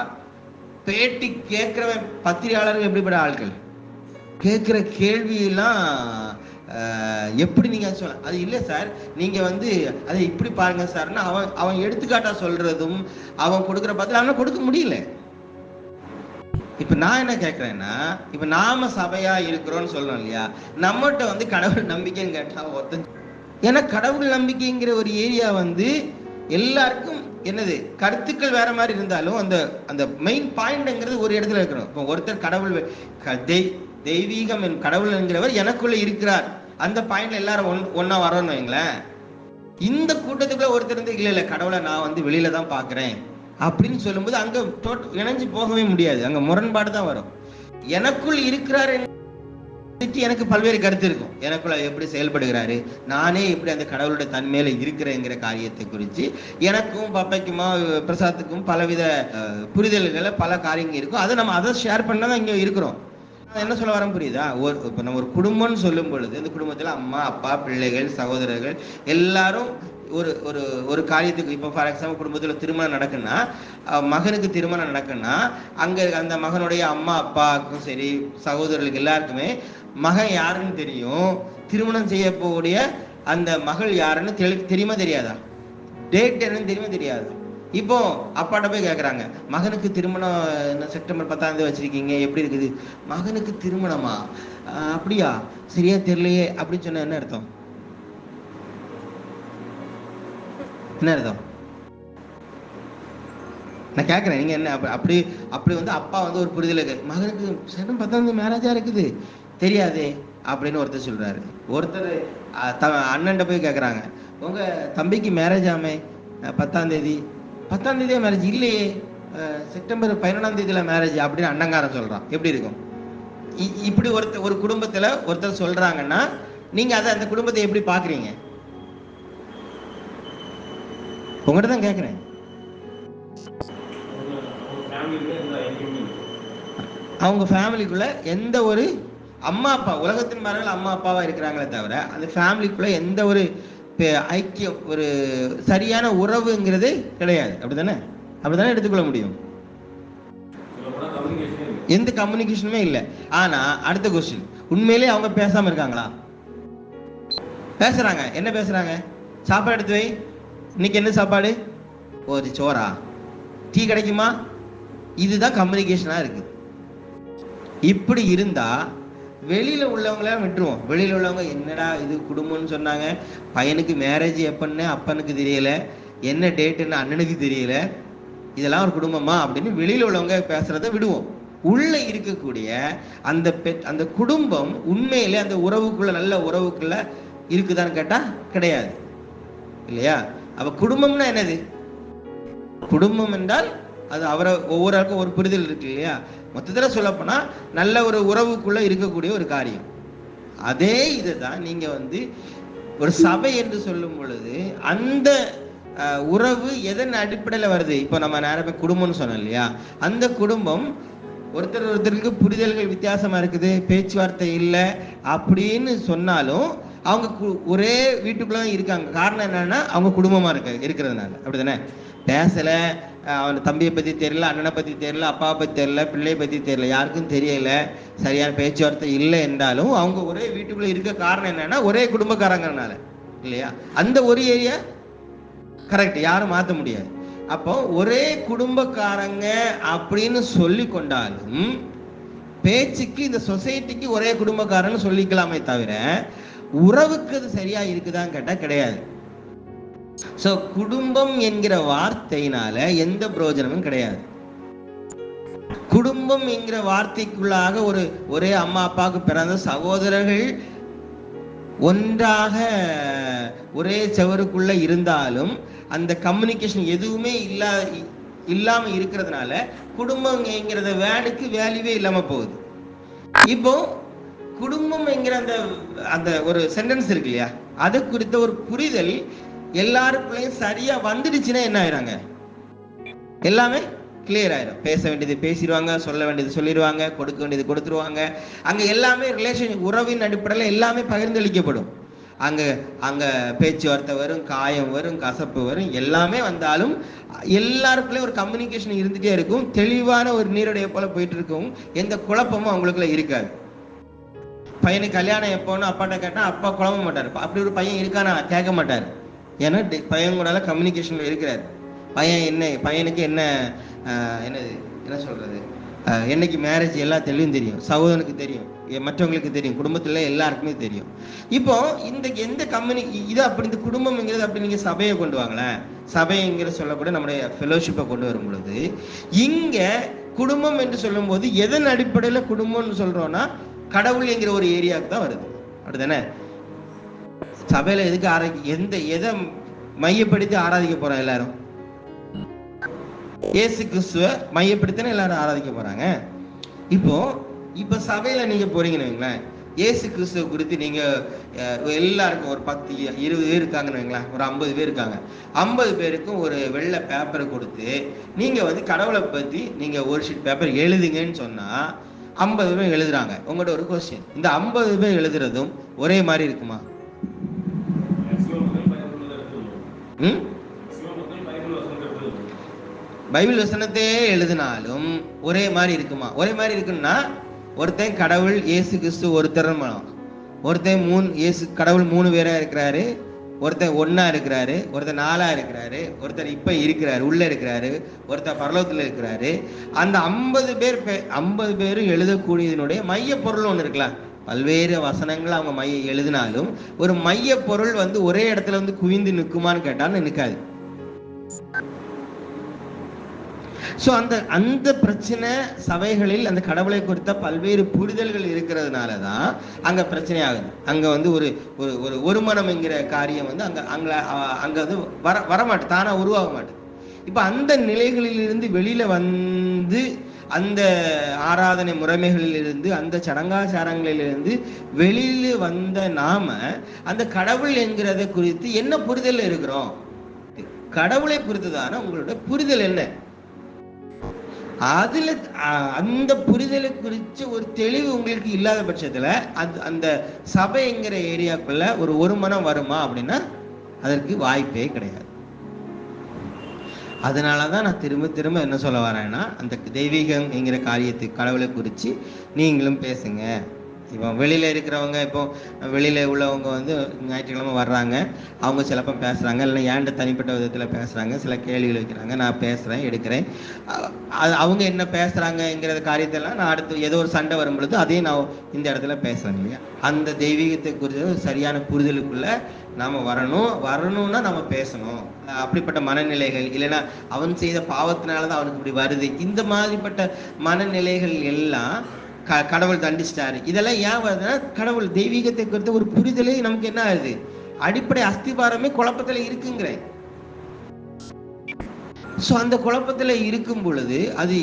பேட்டி கேட்கிறவன் பத்திரிகையாளர்கள் எப்படிப்பட்ட ஆட்கள், கேட்கிற கேள்வியெல்லாம் எப்படி நீங்க சொல்ல, அது இல்லை சார், நீங்க அதை இப்படி பாருங்க சார்னா அவன் எடுத்துக்காட்டா சொல்றதும் அவன் கொடுக்குற பதில் அவனை கொடுக்க முடியல. இப்ப நான் என்ன கேட்கிறேன்னா, இப்ப நாம சபையா இருக்கிறோம்னு சொல்றோம் இல்லையா, நம்மகிட்ட கடவுள் நம்பிக்கைன்னு கேட்டா ஒருத்தன், ஏன்னா கடவுள் நம்பிக்கைங்கிற ஒரு ஏரியா எல்லாருக்கும் என்னது கருத்துக்கள் வேற மாதிரி இருந்தாலும் அந்த அந்த மெயின் பாயிண்ட்ங்கிறது ஒரு இடத்துல இருக்கணும். இப்போ ஒருத்தர் கடவுள் தெய்வீகம் கடவுள் என்கிறவர் எனக்குள்ள இருக்கிறார், அந்த பாயிண்ட்ல எல்லாரும் ஒன்னா வரோம்னு வைங்களேன். இந்த கூட்டத்துக்குள்ள ஒருத்தர் இல்ல கடவுளை நான் வெளியில தான் பாக்குறேன் அப்படின்னு சொல்லும்போது அங்க இணைஞ்சு போகவே முடியாது, அங்க முரண்பாடு தான் வரும். எனக்குள் இருக்கிறார் எனக்கு பல்வேறு கருத்து இருக்கும், எனக்குள்ள எப்படி செயல்படுகிறாரு, நானே எப்படி அந்த கடவுளுடைய தன்மையில இருக்கிறேங்கிற காரியத்தை குறித்து எனக்கும் பப்பைக்குமா பிரசாத்துக்கும் பலவித புரிதல்களை பல காரியங்கள் இருக்கும். அதை நம்ம அதை ஷேர் பண்ணதான் இங்க இருக்கிறோம். என்ன சொல்ல வரேன் புரியுதா? இப்போ நம்ம ஒரு குடும்பம்னு சொல்லும் பொழுது அந்த குடும்பத்தில் அம்மா, அப்பா, பிள்ளைகள், சகோதரர்கள் எல்லாரும் ஒரு ஒரு ஒரு காரியத்துக்கு, இப்போ ஃபார் எக்ஸாம்பிள் குடும்பத்தில் திருமணம் நடக்குன்னா, மகனுக்கு திருமணம் நடக்குன்னா அங்கே அந்த மகனுடைய அம்மா அப்பாவுக்கும் சரி, சகோதரர்களுக்கு எல்லாருக்குமே மகன் யாருன்னு தெரியும். திருமணம் செய்ய போகக்கூடிய அந்த மகள் யாருன்னு தெரியுமா தெரியாதா? டேட் என்னன்னு தெரியுமா தெரியாது. இப்போ அப்பாட்ட போய் கேட்குறாங்க, மகனுக்கு திருமணம் செப்டம்பர் 10 வச்சிருக்கீங்க, எப்படி இருக்குது? மகனுக்கு திருமணமா? அப்படியா, சரியா தெரியலையே அப்படின்னு சொன்ன என்ன அர்த்தம்? என்ன அர்த்தம்? நான் கேட்குறேன், நீங்க என்ன அப்படி அப்படி வந்து அப்பா வந்து ஒரு புரிதலுக்கு, மகனுக்கு செப்டம்பர் 10 மேரேஜா இருக்குது தெரியாதே அப்படின்னு ஒருத்தர் சொல்றாரு. ஒருத்தர் அண்ணன்ட்ட போய் கேட்குறாங்க, உங்க தம்பிக்கு மேரேஜ் ஆமே 10ஆம் தேதி. 10ஆம் தேதியா மேரேஜ்? இல்லையே, செப்டம்பர் 11ஆம் தேதியில மேரேஜ் அப்படின்னு அண்ணங்காரன் சொல்றான். எப்படி இருக்கும்? இப்படி ஒரு குடும்பத்துல ஒருத்தர் சொல்றாங்கன்னா நீங்க அதை அந்த குடும்பத்தை எப்படி பாக்குறீங்க? உங்கள்கிட்ட தான் கேட்குறேன். அவங்க ஃபேமிலிக்குள்ள எந்த ஒரு அம்மா அப்பா, உலகத்தின் மரங்கள் அம்மா அப்பாவா இருக்கிறாங்களே தவிர அந்த ஃபேமிலிக்குள்ள எந்த ஒரு ஐக்கியம், ஒரு சரியான உறவுங்கிறது கிடையாது. அப்படித்தானே? அப்படித்தானே எடுத்துக்கொள்ள முடியும். எந்த கம்யூனிகேஷனுமே இல்லை. ஆனா அடுத்த கொஸ்டின், உண்மையிலே அவங்க பேசாம இருக்காங்களா? பேசுறாங்க. என்ன பேசுறாங்க? சாப்பாடு எடுத்து வை, இன்னைக்கு என்ன சாப்பாடு? ஒரு சோறா? டீ கிடைக்குமா? இதுதான் கம்யூனிகேஷனா இருக்கு. இப்படி இருந்தா வெளியில உள்ளவங்கள விட்டுருவோம். வெளியில உள்ளவங்க என்னடா இது குடும்பம்னு சொன்னாங்க, பையனுக்கு மேரேஜ் எப்பன்னு அப்பனுக்கு தெரியல, என்ன டேட்டுன்னு அண்ணனுக்கு தெரியல, இதெல்லாம் ஒரு குடும்பமா அப்படின்னு வெளியில உள்ளவங்க பேசுறதை விடுவோம். உள்ள இருக்கக்கூடிய அந்த அந்த குடும்பம் உண்மையிலே அந்த உறவுக்குள்ள, நல்ல உறவுக்குள்ள இருக்குதான்னு கேட்டா கிடையாது, இல்லையா? அப்ப குடும்பம்னா என்னது? குடும்பம் என்றால் அது அவரை ஒவ்வொரு ஆளுக்கும் ஒரு புரிதல் இருக்கு, இல்லையா? மொத்தத்தில் சொல்லப்போனா நல்ல ஒரு உறவுக்குள்ள இருக்கக்கூடிய ஒரு காரியம். அதே இதுதான் நீங்க வந்து ஒரு சபை என்று சொல்லும் பொழுது அந்த உறவு எதன் அடிப்படையில் வருது? இப்போ நம்ம நேரம் குடும்பம்னு சொன்னோம் இல்லையா? அந்த குடும்பம் ஒருத்தர் ஒருத்தருக்கு புரிதல்கள் வித்தியாசமா இருக்குது, பேச்சுவார்த்தை இல்லை அப்படின்னு சொன்னாலும் அவங்க ஒரே வீட்டுக்குள்ளதான் இருக்காங்க. காரணம் என்னன்னா அவங்க குடும்பமா இருக்கிறதுனால. அப்படிதானே? பேசல, அவன் தம்பியை பத்தி தெரியல, அண்ணனை பத்தி தெரியல, அப்பாவை பத்தி தெரியல, பிள்ளையை பத்தி தெரியல, யாருக்கும் தெரியல, சரியான பேச்சுவார்த்தை இல்லை என்றாலும் அவங்க ஒரே வீட்டுக்குள்ள இருக்க காரணம் என்னன்னா ஒரே குடும்பக்காரங்கனால, இல்லையா? அந்த ஒரு ஏரியா கரெக்ட், யாரும் மாற்ற முடியாது. அப்போ ஒரே குடும்பக்காரங்க அப்படின்னு சொல்லி கொண்டாலும் பேச்சுக்கு இந்த சொசைட்டிக்கு ஒரே குடும்பக்காரன்னு சொல்லிக்கலாமே தவிர உறவுக்கு அது சரியா இருக்குதான்னு கேட்டா கிடையாது. சோ குடும்பம் என்கிற வார்த்தையினால எந்த பிரயோஜனமும் கிடையாது. குடும்பம் என்கிற வார்த்தைக்குள்ளாக ஒரே அம்மா அப்பாவுக்கு பிறந்த சகோதரர்கள் ஒன்றாக ஒரே செவருக்குள்ள இருந்தாலும் அந்த கம்யூனிகேஷன் எதுவுமே இல்லாம இருக்கிறதுனால குடும்பம் என்கிற வேர்டுக்கு வேல்யூவே இல்லாம போகுது. இப்போ குடும்பம் என்கிற அந்த ஒரு சென்டென்ஸ் இருக்கு இல்லையா, அது குறித்த ஒரு புரிதல் எல்லாருக்குள்ளயும் சரியா வந்துடுச்சுன்னா என்ன ஆயிராங்க? எல்லாமே கிளியர் ஆயிரும். பேச வேண்டியது பேசிடுவாங்க, சொல்ல வேண்டியது சொல்லிடுவாங்க, கொடுக்க வேண்டியது கொடுத்துருவாங்க. அங்க எல்லாமே ரிலேஷன், உறவின் அடிப்படையில் எல்லாமே பகிர்ந்தளிக்கப்படும். அங்க பேச்சுவார்த்தை வரும், காயம் வரும், கசப்பு வரும், எல்லாமே வந்தாலும் எல்லாருக்குள்ளயும் ஒரு கம்யூனிகேஷன் இருந்துட்டே இருக்கும். தெளிவான ஒரு நீருடைய போல போயிட்டு இருக்கும். எந்த குழப்பமும் அவங்களுக்குள்ள இருக்காது. பையனுக்கு கல்யாணம் எப்போன்னு அப்பாட்ட கேட்டா அப்பா குழம்ப மாட்டார். அப்படி ஒரு பையன் இருக்கானா கேட்க மாட்டார். ஏன்னா பையன் கூட கம்யூனிகேஷன்ல இருக்கிறார். பையனுக்கு என்ன சொல்றது, என்னைக்கு மேரேஜ் எல்லா தெளிவும் தெரியும், சகோதரனுக்கு தெரியும், மற்றவங்களுக்கு தெரியும், குடும்பத்துல எல்லாருக்குமே தெரியும். இப்போ எந்த இது அப்படி இந்த குடும்பம்ங்கிறது அப்படி நீங்க சபையை கொண்டு வாங்களேன். சபைங்கிற சொல்லக்கூட நம்முடைய ஃபெலோஷிப்பை கொண்டு வரும் பொழுது இங்க குடும்பம் என்று சொல்லும் போது எதன் அடிப்படையில குடும்பம்னு சொல்றோம்னா கடவுள் என்கிற ஒரு ஏரியாவுக்கு தான் வருது. அப்படிதானே? சபையில எதுக்கு எதை மையப்படுத்தி ஆராதிக்க போறோம்? எல்லாரும் இயேசு கிறிஸ்துவ மையப்படுத்தின எல்லாரும் ஆராதிக்க போறாங்க. இப்போ சபையில நீங்க போறீங்கன்னு வைங்களேன், இயேசு கிறிஸ்துவ குறித்து நீங்க எல்லாருக்கும் ஒரு 10-20 பேர் இருக்காங்கன்னு வைங்களேன், ஒரு 50 பேர் இருக்காங்க. 50 பேருக்கும் ஒரு வெள்ளை பேப்பரை கொடுத்து நீங்க கடவுளை பத்தி நீங்க ஒரு ஷீட் பேப்பர் எழுதுங்கன்னு சொன்னா 50 பேர் எழுதுறாங்க. உங்கள்கிட்ட ஒரு கொஸ்டின், இந்த 50 பேர் எழுதுறதும் ஒரே மாதிரி இருக்குமா? பைபிள் வசனத்தையே எழுதினாலும் ஒரே மாதிரி இருக்குமா? ஒரே மாதிரி இருக்குன்னா, ஒருத்தன் கடவுள் இயேசு கிறிஸ்து ஒருத்தர், ஒருத்தன் கடவுள் 3 பேரா இருக்கிறாரு, ஒருத்தர் 1 இருக்கிறாரு, ஒருத்தர் 4 இருக்கிறாரு, ஒருத்தர் இப்ப இருக்கிறாரு, உள்ள இருக்கிறாரு, ஒருத்தர் பரலோகத்துல இருக்கிறாரு. அந்த 50 பேரும் எழுதக்கூடியதனுடைய மைய பொருள் ஒண்ணு இருக்கலாம். பல்வேறு வசனங்கள் அவங்க எழுதினாலும் ஒரு மைய பொருள் ஒரே இடத்துல குவிந்து நிற்குமான்னு கேட்டான்னு நிற்காது. சோ அந்த பிரச்சனை சபைகளில் அந்த கடவுளை குறித்த பல்வேறு புரிதல்கள் இருக்கிறதுனாலதான் அங்க பிரச்சனை ஆகுது. அங்க ஒரு மனம் என்கிற காரியம் அங்க வரமாட்டு, தானா உருவாக மாட்டேது. இப்ப அந்த நிலைகளிலிருந்து வெளியில அந்த ஆராதனை முறைமைகளிலிருந்து, அந்த சடங்காச்சாரங்களிலிருந்து வெளியில வந்த நாம அந்த கடவுள் என்கிறத குறித்து என்ன புரிதல் இருக்கிறோம்? கடவுளை குறித்துதான உங்களோட புரிதல் என்ன? அதுல அந்த புரிதலை குறித்து ஒரு தெளிவு உங்களுக்கு இல்லாத பட்சத்துல அந்த சபைங்கிற ஏரியாக்குள்ள ஒரு மனம் வருமா அப்படின்னா அதற்கு வாய்ப்பே கிடையாது. அதனாலதான் நான் திரும்ப திரும்ப என்ன சொல்ல வரேன்னா, அந்த தெய்வீகம் என்கிற காரியத்துக்கு கடவுளை குறித்து நீங்களும் பேசுங்க. இப்போ வெளியில இருக்கிறவங்க, இப்போ வெளியில உள்ளவங்க ஞாயிற்றுக்கிழமை வர்றாங்க, அவங்க சிலப்போ பேசுறாங்க, இல்லை ஏன்ட தனிப்பட்ட விதத்துல பேசுறாங்க, சில கேள்விகள் வைக்கிறாங்க, நான் பேசுறேன், எடுக்கிறேன். அவங்க என்ன பேசுறாங்கங்கிற காரியத்தெல்லாம் நான் அடுத்து ஏதோ ஒரு சண்டை வரும் பொழுது அதையும் நான் இந்த இடத்துல பேசுறேன் இல்லையா? அந்த தெய்வீகத்தை குறித்து சரியான புரிதலுக்குள்ள நாம வரணும்னா நம்ம பேசணும். அப்படிப்பட்ட மனநிலைகள், இல்லைன்னா அவன் செய்த பாவத்தினாலதான் அவனுக்கு இப்படி வருது, இந்த மாதிரிப்பட்ட மனநிலைகள் எல்லாம் கடவுள் தண்டிச்சிட்டாரு. இதெல்லாம் ஏன் வருதுன்னா, கடவுள் தெய்வீகத்தை குறித்த ஒரு புரிதலே நமக்கு என்ன ஆகுது, அடிப்படை அஸ்திபாரமே குழப்பத்துல இருக்குங்கிறேன். சோ அந்த குழப்பத்துல இருக்கும் பொழுது அது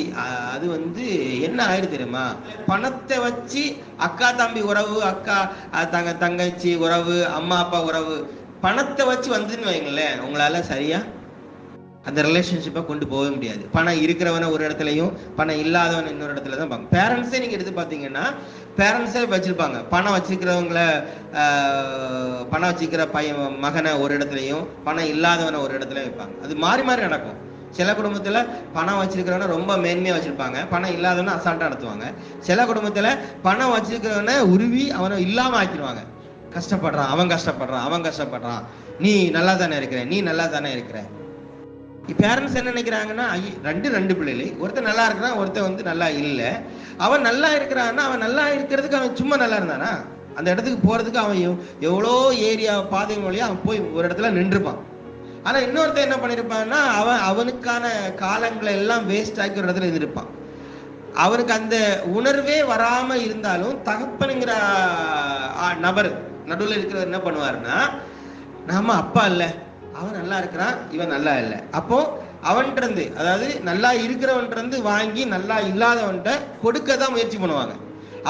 என்ன ஆயிடுது தெரியுமா? பணத்தை வச்சு அக்கா தம்பி உறவு, அக்கா தங்கச்சி உறவு, அம்மா அப்பா உறவு, பணத்தை வச்சு வந்துன்னு வைங்களேன், உங்களால சரியா அந்த ரிலேஷன்ஷிப்பை கொண்டு போக முடியாது. பணம் இருக்கிறவன ஒரு இடத்துலையும் பணம் இல்லாதவன் இன்னொரு இடத்துல தான் பார்க்க. பேரண்ட்ஸே நீங்க எடுத்து பார்த்தீங்கன்னா, பேரண்ட்ஸே வச்சிருப்பாங்க, பணம் வச்சிருக்கிற மகனை ஒரு இடத்துலையும் பணம் இல்லாதவனை ஒரு இடத்துல வைப்பாங்க. அது மாறி மாறி நடக்கும். சில குடும்பத்துல பணம் வச்சிருக்கிறவன ரொம்ப மேன்மையா வச்சிருப்பாங்க, பணம் இல்லாதவன அசால்ட்டா நடத்துவாங்க. சில குடும்பத்துல பணம் வச்சிருக்கிறவன உருவி அவனை இல்லாம ஆக்கிடுவாங்க. கஷ்டப்படுறான், அவன் கஷ்டப்படுறான், நீ நல்லா தானே இருக்கிற. பேரண்ட்ஸ் என்ன நினைக்கிறாங்கன்னா, ரெண்டு பிள்ளைகள், ஒருத்தர் நல்லா இருக்கிறான், ஒருத்தர் நல்லா இல்லை. அவன் நல்லா இருக்கிறான்னா, அவன் நல்லா இருக்கிறதுக்கு அவன் சும்மா நல்லா இருந்தானா? அந்த இடத்துக்கு போறதுக்கு அவன் எவ்வளோ ஏரியா பாதை வழியா அவன் போய் ஒரு இடத்துல நின்றுப்பான். ஆனா இன்னொருத்தர் என்ன பண்ணிருப்பான்னா, அவனுக்கான காலங்களை எல்லாம் வேஸ்ட் ஆக்கி ஒரு இடத்துல இருந்திருப்பான். அவனுக்கு அந்த உணர்வே வராம இருந்தாலும் தகப்பனுங்கிற நபர் நடுவில் இருக்கிறவர் என்ன பண்ணுவாருன்னா, நாம அப்பா இல்லை, அவன் நல்லா இருக்கிறான், இவன் நல்லா இல்லை, அப்போ அவன்கிட்ட அதாவது நல்லா இருக்கிறவன்ட்டு வாங்கி நல்லா இல்லாதவன்கிட்ட கொடுக்க தான் முயற்சி பண்ணுவாங்க.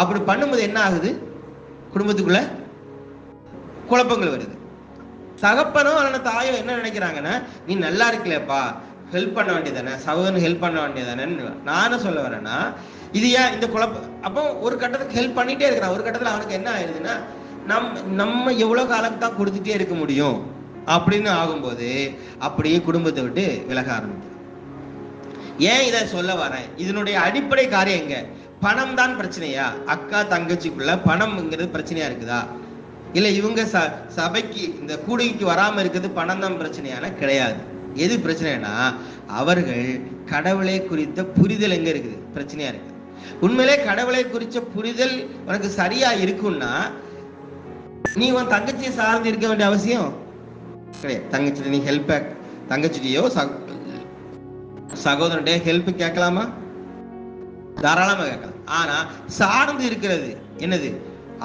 அப்படி பண்ணும்போது என்ன ஆகுது, குடும்பத்துக்குள்ள குழப்பங்கள் வருது. தகப்பனோ அல்ல தாயோ என்ன நினைக்கிறாங்கன்னா, நீ நல்லா இருக்கலப்பா, ஹெல்ப் பண்ண வேண்டியதானே, சகோதரன் ஹெல்ப் பண்ண வேண்டியதானே. நானும் சொல்ல வரேன்னா, இது ஏன் இந்த குழப்பம்? அப்போ ஒரு கட்டத்துக்கு ஹெல்ப் பண்ணிட்டே இருக்கிறான், ஒரு கட்டத்துல அவனுக்கு என்ன ஆயிடுதுன்னா, நம்ம எவ்வளவு காலம் தான் கொடுத்துட்டே இருக்க முடியும் அப்படின்னு ஆகும்போது அப்படியே குடும்பத்தை விட்டு விலக ஆரம்பிக்கும். ஏன் இதை சொல்ல வரேன், இதனுடைய அடிப்படை காரியம் எங்க? பணம் தான் பிரச்சனையா? அக்கா தங்கச்சிக்குள்ள பணம்ங்கிறது பிரச்சனையா இருக்குதா? இல்ல இவங்க சபைக்கு இந்த கூடைக்கு வராம இருக்கிறது பணம் தான் பிரச்சனையான? கிடையாது. எது பிரச்சனைனா, அவர்கள் கடவுளை குறித்த புரிதல் எங்க இருக்குது பிரச்சனையா இருக்கு. உண்மையிலே கடவுளை குறித்த புரிதல் உனக்கு சரியா இருக்குன்னா, நீ உன் தங்கச்சியை சார்ந்து இருக்க வேண்டிய அவசியம் கிடையாது. தங்கச்சி நீ தங்கச்சியோ சகோதரன்டே ஹெல்ப் கேட்கலாமா? தாராளமா கேட்கலாம். ஆனா சார்ந்து இருக்கிறது என்னது,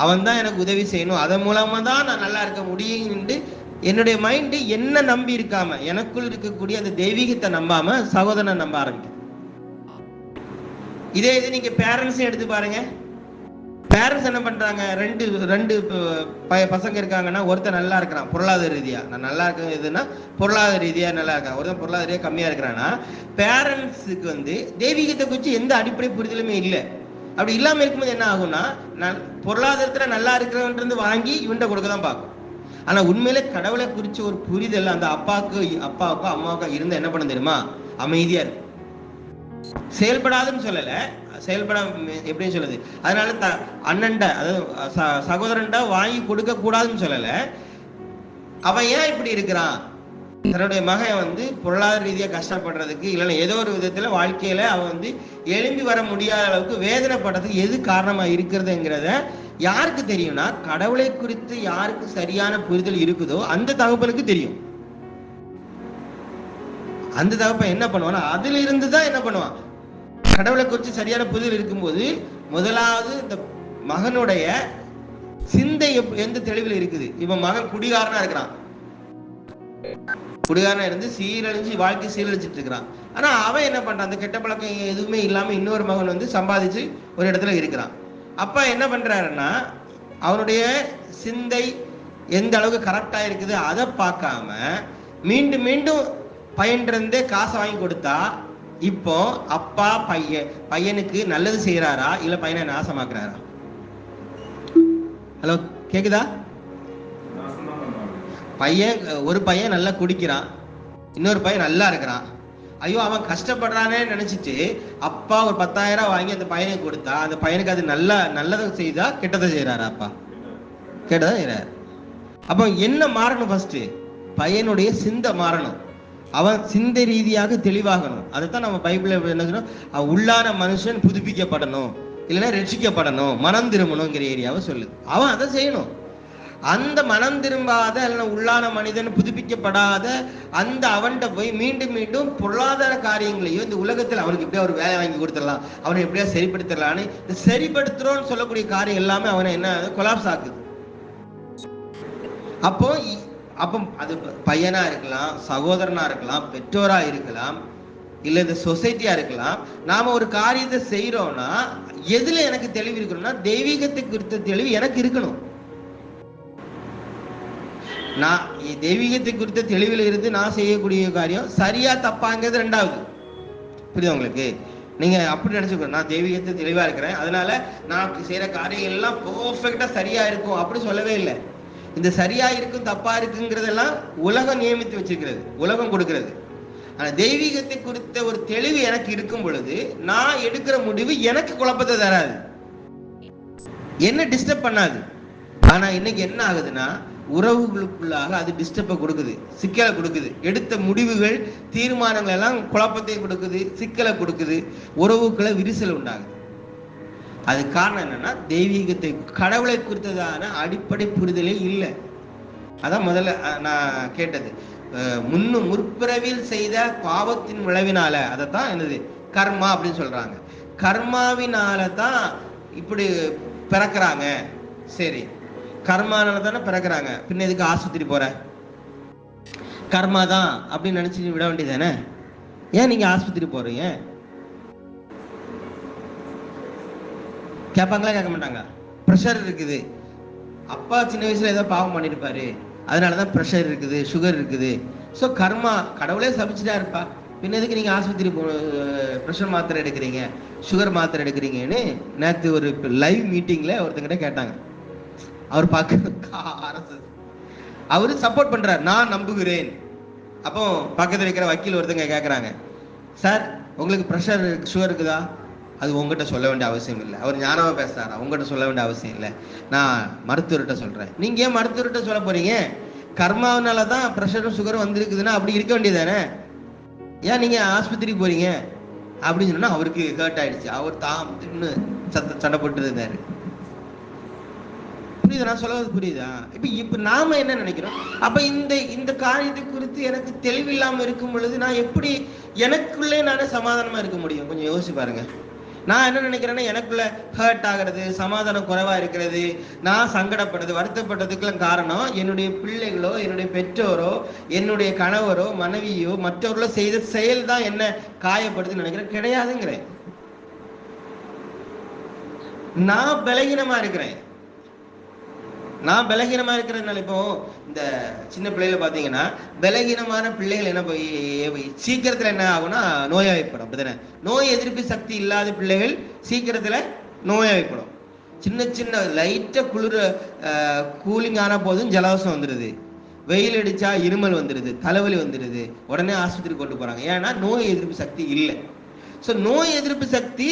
அவன் தான் எனக்கு உதவி செய்யணும், அதன் மூலமா தான் நான் நல்லா இருக்க முடியும், என்னுடைய மைண்ட் என்ன நம்பி இருக்காம, எனக்குள் இருக்கக்கூடிய அந்த தெய்வீகத்தை நம்பாம சகோதரனை நம்ப ஆரம்பிக்கும். இதே இது நீங்க பேரண்ட்ஸ் எடுத்து பாருங்க. பேரண்ட்ஸ் என்ன பண்றாங்க, ரெண்டு பசங்க இருக்காங்கன்னா, ஒருத்தர் நல்லா இருக்கிறான் பொருளாதார ரீதியா, நான் நல்லா இருக்கேன் எதுன்னா பொருளாதார ரீதியா நல்லா இருக்கான், ஒருத்தர் பொருளாதார ரீதியா கம்மியா இருக்கிறான்னா, பேரண்ட்ஸுக்கு தெய்வீகத்தை குறித்து எந்த அடிப்படை புரிதலுமே இல்லை. அப்படி இல்லாம இருக்கும்போது என்ன ஆகும்னா, பொருளாதாரத்துல நல்லா இருக்கிறவன்ட்டு வாங்கி இவன்கிட்ட கொடுக்க தான் பார்க்கும். ஆனா உண்மையிலே கடவுளை குறிச்சு ஒரு புரிதல் அந்த அப்பாவுக்கோ அம்மாவுக்கோ இருந்தா என்ன பண்ண தெரியுமா? அமைதியா இருக்கும். செயல்படாதுன்னு சொல்லல, செயல்பட எப்படின்னு சொல்லுது, அதனால அண்ணன்ட அதாவது சகோதரன்ட வாங்கி கொடுக்க கூடாதுன்னு சொல்லல. அவன் ஏன் இப்படி இருக்கிறான்? தன்னுடைய மகன் பொருளாதார ரீதியா கஷ்டப்படுறதுக்கு இல்லைன்னா ஏதோ ஒரு விதத்துல வாழ்க்கையில அவன் எழும்பி வர முடியாத அளவுக்கு வேதனைப்படுறதுக்கு எது காரணமா இருக்கிறதுங்கிறத யாருக்கு தெரியும்னா, கடவுளை குறித்து யாருக்கு சரியான புரிதல் இருக்குதோ அந்த தகப்பனுக்கு தெரியும். அந்த தகப்பன் என்ன பண்ணுவான்னா, அதுல இருந்துதான் என்ன பண்ணுவான், கடவுளை குறித்து சரியான புரிதல் இருக்கும்போது முதலாவது இந்த மகனுடைய சிந்தை எந்த தெளிவில் இருக்குது. இவன் மகன் குடிகாரனா இருக்கிறான், குடிகாரனா இருந்து சீரழிஞ்சு வாழ்க்கை சீரழிச்சிட்டு இருக்கிறான். ஆனா அவன் என்ன பண்றான், அந்த கெட்ட பழக்கம் எதுவுமே இல்லாம இன்னொரு மகன் சம்பாதிச்சு ஒரு இடத்துல இருக்கிறான். அப்பா என்ன பண்றாருன்னா, அவனுடைய சிந்தை எந்த அளவுக்கு கரெக்டா இருக்குது அதை பார்க்காம மீண்டும் மீண்டும் பையன்றிருந்தே காசை வாங்கி கொடுத்தா, இப்போ அப்பா பையனுக்கு நல்லது செய்யறாரா இல்ல பையனை நாசமாக்குறாரா? ஹலோ, கேக்குதா? ஒரு பையன் நல்லா குடிக்கிறான், இன்னொரு பையன் நல்லா இருக்கிறான். ஐயோ அவன் கஷ்டப்படுறானே நினைச்சிட்டு அப்பா ஒரு 10,000 வாங்கி அந்த பையனுக்கு கொடுத்தா அந்த பையனுக்கு அது நல்லதை செய்தா கெட்டதை செய்யறாரா? அப்பா கெட்டதை செய்யறாரு. அப்ப என்ன மாறணும்? ஃபர்ஸ்ட் பையனுடைய சிந்தை மாறணும், அவன் சிந்தை ரீதியாக தெளிவாகணும். அதைத்தான் நம்ம பைபிள்ல என்ன சொன்னோம், உள்ளான மனுஷன் புதுப்பிக்கப்படணும், இல்லைன்னா ரட்சிக்கப்படணும், மனம் திரும்பணுங்கிற ஏரியாவை சொல்லுது. அவன் அதை செய்யணும். அந்த மனம் திரும்பாத அல்ல உள்ளான மனிதன் புதுப்பிக்கப்படாத அந்த அவன்கிட்ட போய் மீண்டும் மீண்டும் பொருளாதார காரியங்களையும் இந்த உலகத்தில் அவனுக்கு எப்படியா ஒரு வேலை வாங்கி கொடுத்துடலாம், அவனை எப்படியா சரிப்படுத்திடலான்னு இந்த சரிப்படுத்துறோன்னு சொல்லக்கூடிய காரியம் எல்லாமே அவனை என்ன கொலாப்ஸ் ஆக்குது. அப்போ அது பையனா இருக்கலாம், சகோதரனா இருக்கலாம், பெற்றோரா இருக்கலாம், இல்ல இந்த சொசைட்டியா இருக்கலாம். நாம ஒரு காரியத்தை செய்யறோம்னா எதுல எனக்கு தெளிவு இருக்கணும்னா, தெய்வீகத்தை குறித்த தெளிவு எனக்கு இருக்கணும். நான் தெய்வீகத்தை குறித்த தெளிவில் இருந்து நான் செய்யக்கூடிய காரியம் சரியா தப்பாங்கிறது ரெண்டாவது. புரியுது உங்களுக்கு? நீங்க அப்படி நினைச்சுக்கணும், நான் தெய்வீகத்தை தெளிவா இருக்கிறேன் அதனால நான் செய்யற காரியம் எல்லாம் பெர்ஃபெக்டா சரியா இருக்கும் அப்படி சொல்லவே இல்லை. இந்த சரியா இருக்கும் தப்பா இருக்குங்கிறதெல்லாம் உலகம் நியமித்து வச்சிருக்கிறது, உலகம் கொடுக்கிறது. ஆனா தெய்வீகத்தை குறித்த ஒரு தெளிவு எனக்கு இருக்கும் பொழுது நான் எடுக்கிற முடிவு எனக்கு குழப்பத்தை தராது, என்ன டிஸ்டர்ப் பண்ணாது. ஆனா இன்னைக்கு என்ன ஆகுதுன்னா, உறவுகளுக்குள்ளாக அது டிஸ்டர்பை கொடுக்குது, சிக்கலை கொடுக்குது. எடுத்த முடிவுகள் தீர்மானங்கள் எல்லாம் குழப்பத்தை கொடுக்குது, சிக்கலை கொடுக்குது, உறவுக்குள்ள விரிசல் உண்டாகுது. அது காரணம் என்னன்னா, தெய்வீகத்தை கடவுளை குறித்ததான அடிப்படை புரிதலே இல்லை. அதான் முதல்ல நான் கேட்டது, முற்பிறவில் செய்த பாவத்தின் விளைவினால, அதைத்தான் என்னது கர்மா அப்படின்னு சொல்றாங்க. கர்மாவினால தான் இப்படி பிறக்கிறாங்க. சரி, கர்மானால தானே பிறக்கிறாங்க, பின்ன எதுக்கு ஆஸ்பத்திரி போற? கர்மா தான் அப்படின்னு நினைச்சு விட வேண்டியதானே? ஏன் நீங்க ஆஸ்பத்திரி போறீங்க? கேட்பாங்களா கேட்க மாட்டாங்க? ப்ரெஷர் இருக்குது, அப்பா சின்ன வயசுல ஏதோ பாவம் பண்ணிருப்பாரு அதனாலதான் ப்ரெஷர் இருக்குது, சுகர் இருக்குது. ஸோ கர்மா, கடவுளே சபிச்சுட்டா இருப்பா, பின்ன எதுக்கு நீங்க ஆஸ்பத்திரி ப்ரெஷர் மாத்திரை எடுக்கிறீங்க, சுகர் மாத்திரை எடுக்கிறீங்கன்னு நேற்று ஒரு லைவ் மீட்டிங்ல ஒருத்தங்கிட்ட கேட்டாங்க. அவர் அவரு சப்போர்ட் பண்றாரு, நான் நம்புகிறேன். அப்போ பக்கத்துல இருக்கிற வக்கீல் ஒருத்தங்க கேட்கறாங்க, சார் உங்களுக்கு ப்ரெஷர் சுகர் இருக்குதா? அது உங்ககிட்ட சொல்ல வேண்டிய அவசியம் இல்லை. அவர் ஞானமா பேசுறாரா? உங்ககிட்ட சொல்ல வேண்டிய அவசியம் இல்லை, நான் மருத்துவர்கிட்ட சொல்றேன். நீங்க ஏன் மருத்துவர்கிட்ட சொல்ல போறீங்க? கர்மாவனாலதான் ப்ரெஷரும் சுகரும் வந்திருக்குதுன்னா அப்படி இருக்க வேண்டியதானே, ஏன் நீங்க ஆஸ்பத்திரிக்கு போறீங்க அப்படின்னு சொன்னா அவருக்கு ஹர்ட் ஆயிடுச்சு. அவர் சண்டை போட்டு இருந்தாரு. புரியுதா நான் சொல்றது? புரியுதா? இப்ப நாம என்ன நினைக்கிறோம்? அப்ப இந்த காரியத்தை குறித்து எனக்கு தெளிவில்லாம இருக்கும் பொழுது நான் எப்படி எனக்குள்ளே நானே சமாதானமா இருக்க முடியும்? கொஞ்சம் யோசிச்சு பாருங்க. நான் என்ன நினைக்கிறேன்னா, எனக்குள்ள ஹர்ட் ஆகிறது, சமாதானம் குறைவா இருக்கிறது, நான் சங்கடப்படுறது, வருத்தப்பட்டதுக்கெல்லாம் காரணம் என்னுடைய பிள்ளைகளோ, என்னுடைய பெற்றோரோ, என்னுடைய கணவரோ, மனைவியோ, மற்றவர்களோ செய்த செயல் தான் என்ன காயப்படுதுன்னு நினைக்கிறேன். கிடையாதுங்கிறேன். நான் பலகீனமா இருக்கிறேன். நான் பலகீனமா இருக்கிறதுனால, இப்போ இந்த சின்ன பிள்ளைகளை பாத்தீங்கன்னா, பலகீனமான பிள்ளைகள் என்ன சீக்கிரத்துல என்ன ஆகும்னா நோயாளிப்படும். அப்படித்தானே? நோய் எதிர்ப்பு சக்தி இல்லாத பிள்ளைகள் சீக்கிரத்துல நோய்வாய்ப்படும். சின்ன சின்ன லைட்டாக கூலிங் ஆன போதும் ஜலதோஷம் வந்துடுது, வெயில் அடித்தா இருமல் வந்துடுது, தலைவலி வந்துடுது, உடனே ஆஸ்பத்திரிக்கு கொண்டு போகிறாங்க. ஏன்னா நோய் எதிர்ப்பு சக்தி இல்லை. ஸோ நோய் எதிர்ப்பு சக்தி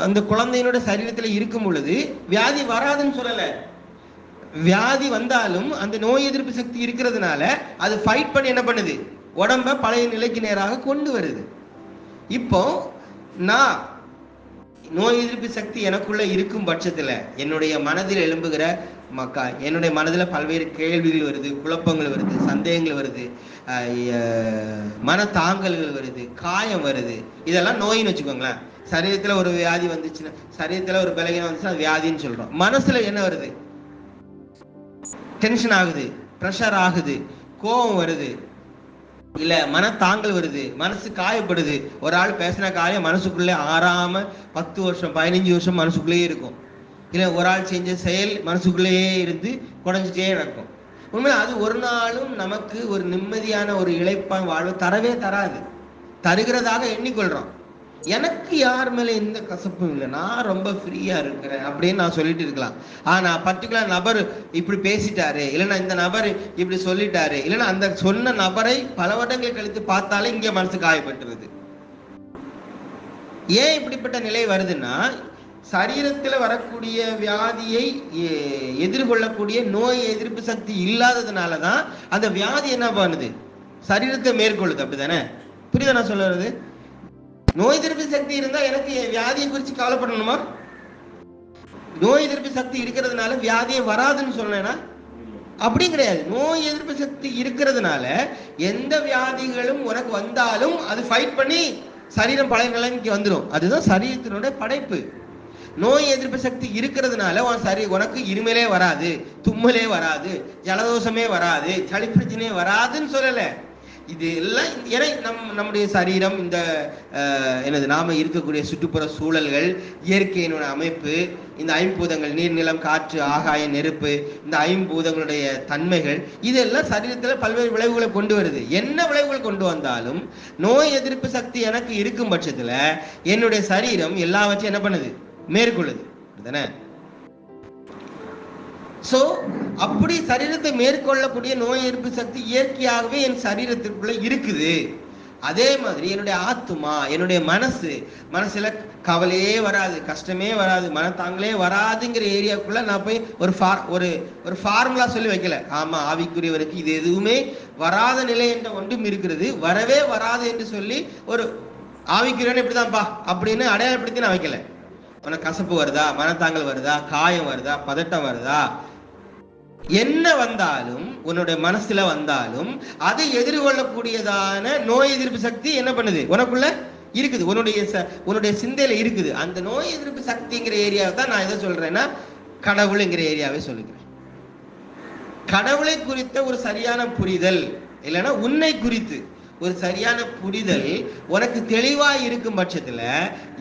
அந்த குழந்தையினோட சரீரத்தில் இருக்கும் பொழுது வியாதி வராதுன்னு சொல்லலை. வியாதி வந்தாலும் அந்த நோய் எதிர்ப்பு சக்தி இருக்கிறதுனால அது ஃபைட் பண்ணி என்ன பண்ணுது, உடம்ப பழைய நிலைக்கு நேராக கொண்டு வருது. இப்போ நான் நோய் எதிர்ப்பு சக்தி எனக்குள்ள இருக்கும் பட்சத்தில் என்னுடைய மனதில் எழும்புகிற என்னுடைய மனதில் பல்வேறு கேள்விகள் வருது, குழப்பங்கள் வருது, சந்தேகங்கள் வருது, மனத்தாங்கல்கள் வருது, காயம் வருது. இதெல்லாம் நோயின்னு வச்சுக்கோங்களேன். சரீரத்தில் ஒரு வியாதி வந்துச்சுன்னா, சரீரத்தில் ஒரு பலகீனம் வந்துச்சுன்னா வியாதின்னு சொல்றோம். மனசுல என்ன வருது, டென்ஷன் ஆகுது, ப்ரெஷர் ஆகுது, கோபம் வருது, இல்ல மனத்தாங்கல் வருது, மனசு காயப்படுது. ஒரு ஆள் பேசின காயம் மனசுக்குள்ளே ஆறாம 10 வருஷம் 15 வருஷம் மனசுக்குள்ளேயே இருக்கும். இல்ல ஒரு ஆள் செஞ்ச செயல் மனசுக்குள்ளேயே இருந்து குறைஞ்சிட்டே நடக்கும். உண்மையில அது ஒரு நாளும் நமக்கு ஒரு நிம்மதியான ஒரு இளைப்பான் வாழ்வு தரவே தராது. தருகிறதாக எண்ணிக்கொள்றோம். எனக்கு யார் மேல எந்த கசப்பும் இல்லை, நான் ரொம்ப ஃப்ரீயா இருக்கிறேன் அப்படின்னு நான் சொல்லிட்டு இருக்கலாம். ஆனா பர்டிகுலர் நபர் இப்படி பேசிட்டாரு, இல்லைன்னா இந்த நபர் இப்படி சொல்லிட்டாரு, இல்லைன்னா அந்த சொன்ன நபரை பல வருடங்கள் கழித்து பார்த்தாலே இங்கே மனசு காயப்பட்டுருது. ஏன் இப்படிப்பட்ட நிலை வருதுன்னா, சரீரத்தில் வரக்கூடிய வியாதியை எதிர்கொள்ளக்கூடிய நோய் எதிர்ப்பு சக்தி இல்லாததுனாலதான் அந்த வியாதி என்ன பண்ணுது, சரீரத்தை மேற்கொள்ளுது. அப்படித்தானே? புரியுதா நான் சொல்றது? நோய் எதிர்ப்பு சக்தி இருந்தா எனக்கு வியாதியை குறித்து கவலைப்படணுமா? நோய் எதிர்ப்பு சக்தி இருக்கிறதுனால வியாதியை வராதுன்னு சொன்னேன்னா அப்படி கிடையாது. நோய் எதிர்ப்பு சக்தி இருக்கிறதுனால எந்த வியாதிகளும் உனக்கு வந்தாலும் அது ஃபைட் பண்ணி சரீரம் பழைய நிலைமைக்கு வந்துடும். அதுதான் சரீரத்தினுடைய படைப்பு. நோய் எதிர்ப்பு சக்தி இருக்கிறதுனால உனக்கு இருமலே வராது, தும்மலே வராது, ஜலதோஷமே வராது, சளி பிரச்சனையே வராதுன்னு சொல்லல. இது எல்லாம் நம்முடைய சரீரம், இந்த நாம இருக்கக்கூடிய சுற்றுப்புற சூழல்கள், இயற்கையினுடைய அமைப்பு, இந்த ஐம்பூதங்கள் நீர் நிலம் காற்று ஆகாயம் நெருப்பு, இந்த ஐம்பூதங்களுடைய தன்மைகள், இதெல்லாம் சரீரத்தில் பல்வேறு விளைவுகளை கொண்டு வருது. என்ன விளைவுகள் கொண்டு வந்தாலும் நோய் எதிர்ப்பு சக்தி எனக்கு இருக்கும் பட்சத்துல என்னுடைய சரீரம் எல்லாவற்றையும் என்ன பண்ணுது, மேற்கொள்ளுது. சோ அப்படி சரீரத்தை மேற்கொள்ளக்கூடிய நோய் எதிர்ப்பு சக்தி இயற்கையாகவே என் சரீரத்திற்குள்ள இருக்குது. அதே மாதிரி என்னுடைய ஆத்துமா, என்னுடைய மனசுல கவலையே வராது, கஷ்டமே வராது, மனத்தாங்களே வராதுங்கிற ஏரியாக்குள்ள நான் போய் ஒரு ஃபார்முலா சொல்லி வைக்கல. ஆமா, ஆவிக்குரியவருக்கு இது எதுவுமே வராத நிலை என்ற ஒன்றும் இருக்கிறது, வரவே வராது என்று சொல்லி ஒரு ஆவிக்குரியவன் இப்படிதான்ப்பா அப்படின்னு அடையாளப்படுத்தி நான் வைக்கல. உனக்கு கசப்பு வருதா, மனத்தாங்கல் வருதா, காயம் வருதா, பதட்டம் வருதா, என்ன வந்தாலும் உன்னுடைய மனசுல வந்தாலும் அதை எதிர்கொள்ளக்கூடியதான நோய் எதிர்ப்பு சக்தி என்ன பண்ணுது, உனக்குள்ள இருக்குது, உன்னுடைய சிந்தையில இருக்குது. அந்த நோய் எதிர்ப்பு சக்திங்கிற ஏரியாவை தான் நான் எதை சொல்றேன்னா கடவுளுங்கிற ஏரியாவே சொல்லுகிறேன். கடவுளை குறித்த ஒரு சரியான புரிதல், இல்லைன்னா உன்னை குறித்து ஒரு சரியான புரிதல் உனக்கு தெளிவாய் இருக்கும் பட்சத்துல